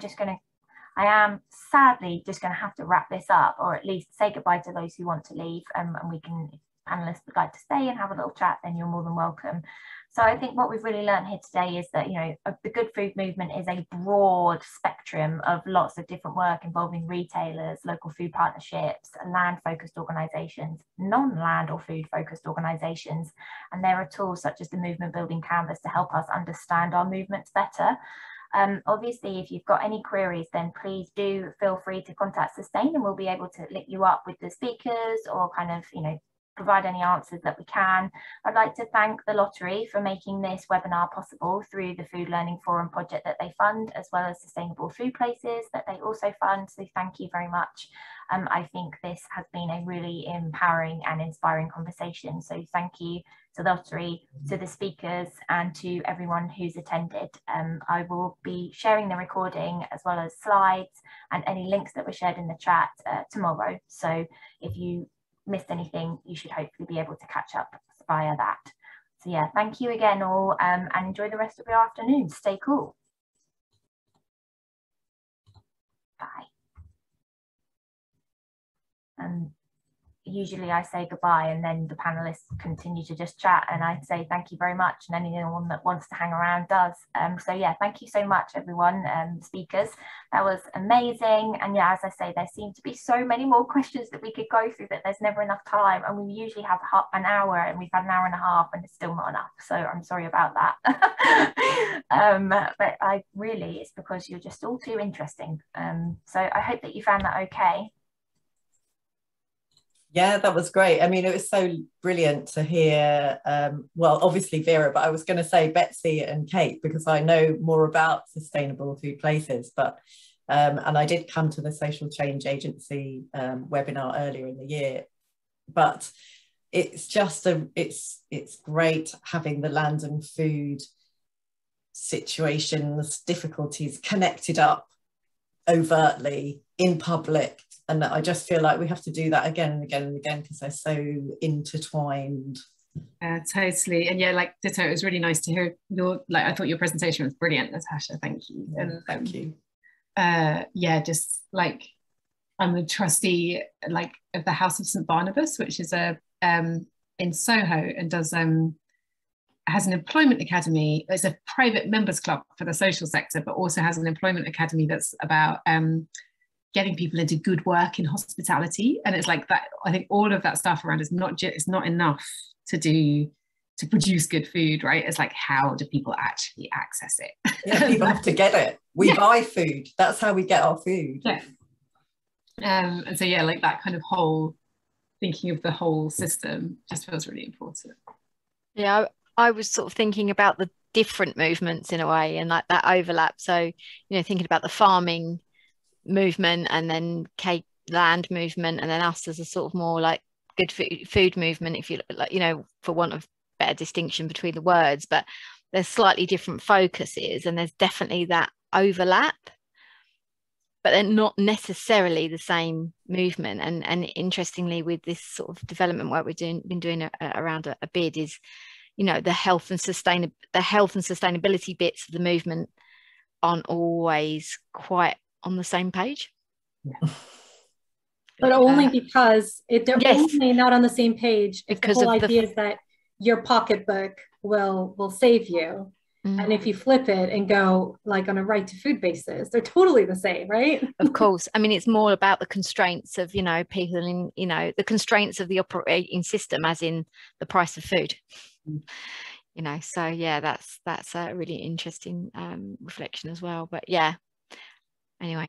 sadly just going to have to wrap this up, or at least say goodbye to those who want to leave. And we can, if panelists would like to stay and have a little chat, then you're more than welcome. So I think what we've really learned here today is that, you know, the good food movement is a broad spectrum of lots of different work involving retailers, local food partnerships, land-focused organisations, non-land or food-focused organisations. And there are tools such as the movement building canvas to help us understand our movements better. Obviously, if you've got any queries, then please do feel free to contact Sustain and we'll be able to link you up with the speakers or kind of, you know, provide any answers that we can. I'd like to thank the Lottery for making this webinar possible through the Food Learning Forum project that they fund, as well as Sustainable Food Places that they also fund. So thank you very much. I think this has been a really empowering and inspiring conversation. So thank you to the Lottery, to the speakers, and to everyone who's attended. I will be sharing the recording as well as slides and any links that were shared in the chat tomorrow. So if you missed anything, you should hopefully be able to catch up via that. So yeah, thank you again all, and enjoy the rest of your afternoon. Stay cool. Bye. Usually I say goodbye and then the panelists continue to just chat and I say thank you very much, and anyone that wants to hang around does. So yeah, thank you so much everyone, speakers. That was amazing. And yeah, as I say, there seem to be so many more questions that we could go through that there's never enough time, and we usually have an hour and we've had an hour and a half and it's still not enough. So I'm sorry about that. But it's because you're just all too interesting. So I hope that you found that okay. Yeah, that was great. I mean, it was so brilliant to hear, well, obviously Vera, but I was going to say Betsy and Kate, because I know more about Sustainable Food Places, but, and I did come to the Social Change Agency webinar earlier in the year, but it's just, it's great having the land and food situations, difficulties connected up overtly in public. And I just feel like we have to do that again and again and again because they're so intertwined. Totally. And yeah, like ditto, it was really nice to hear your, like, I thought your presentation was brilliant, Natasha, thank you. And thank you. Yeah, just like, I'm a trustee like of the House of St Barnabas, which is a in Soho, and does has an employment academy. It's a private members club for the social sector, but also has an employment academy that's about getting people into good work in hospitality. And it's like that, I think all of that stuff around is not just, it's not enough to produce good food, right? It's like, how do people actually access it? Yeah, people have to get it. We buy food. That's how we get our food. Yeah. And so yeah, like that kind of whole thinking of the whole system just feels really important. Yeah, I was sort of thinking about the different movements in a way, and like that overlap. So, you know, thinking about the farming movement and then Cape land movement, and then us as a sort of more like good food movement, if you like, you know, for want of better distinction between the words, but there's slightly different focuses and there's definitely that overlap, but they're not necessarily the same movement. And interestingly, with this sort of development work we've been doing around a bid is, you know, the health and sustainability bits of the movement aren't always quite on the same page. Yeah. But only because they're yes. only not on the same page if because the whole idea is that your pocketbook will save you. And if you flip it and go like on a right to food basis, they're totally the same, right? Of course. I mean, it's more about the constraints of, you know, people in, you know, the constraints of the operating system, as in the price of food. You know, so yeah, that's a really interesting reflection as well. But yeah, anyway.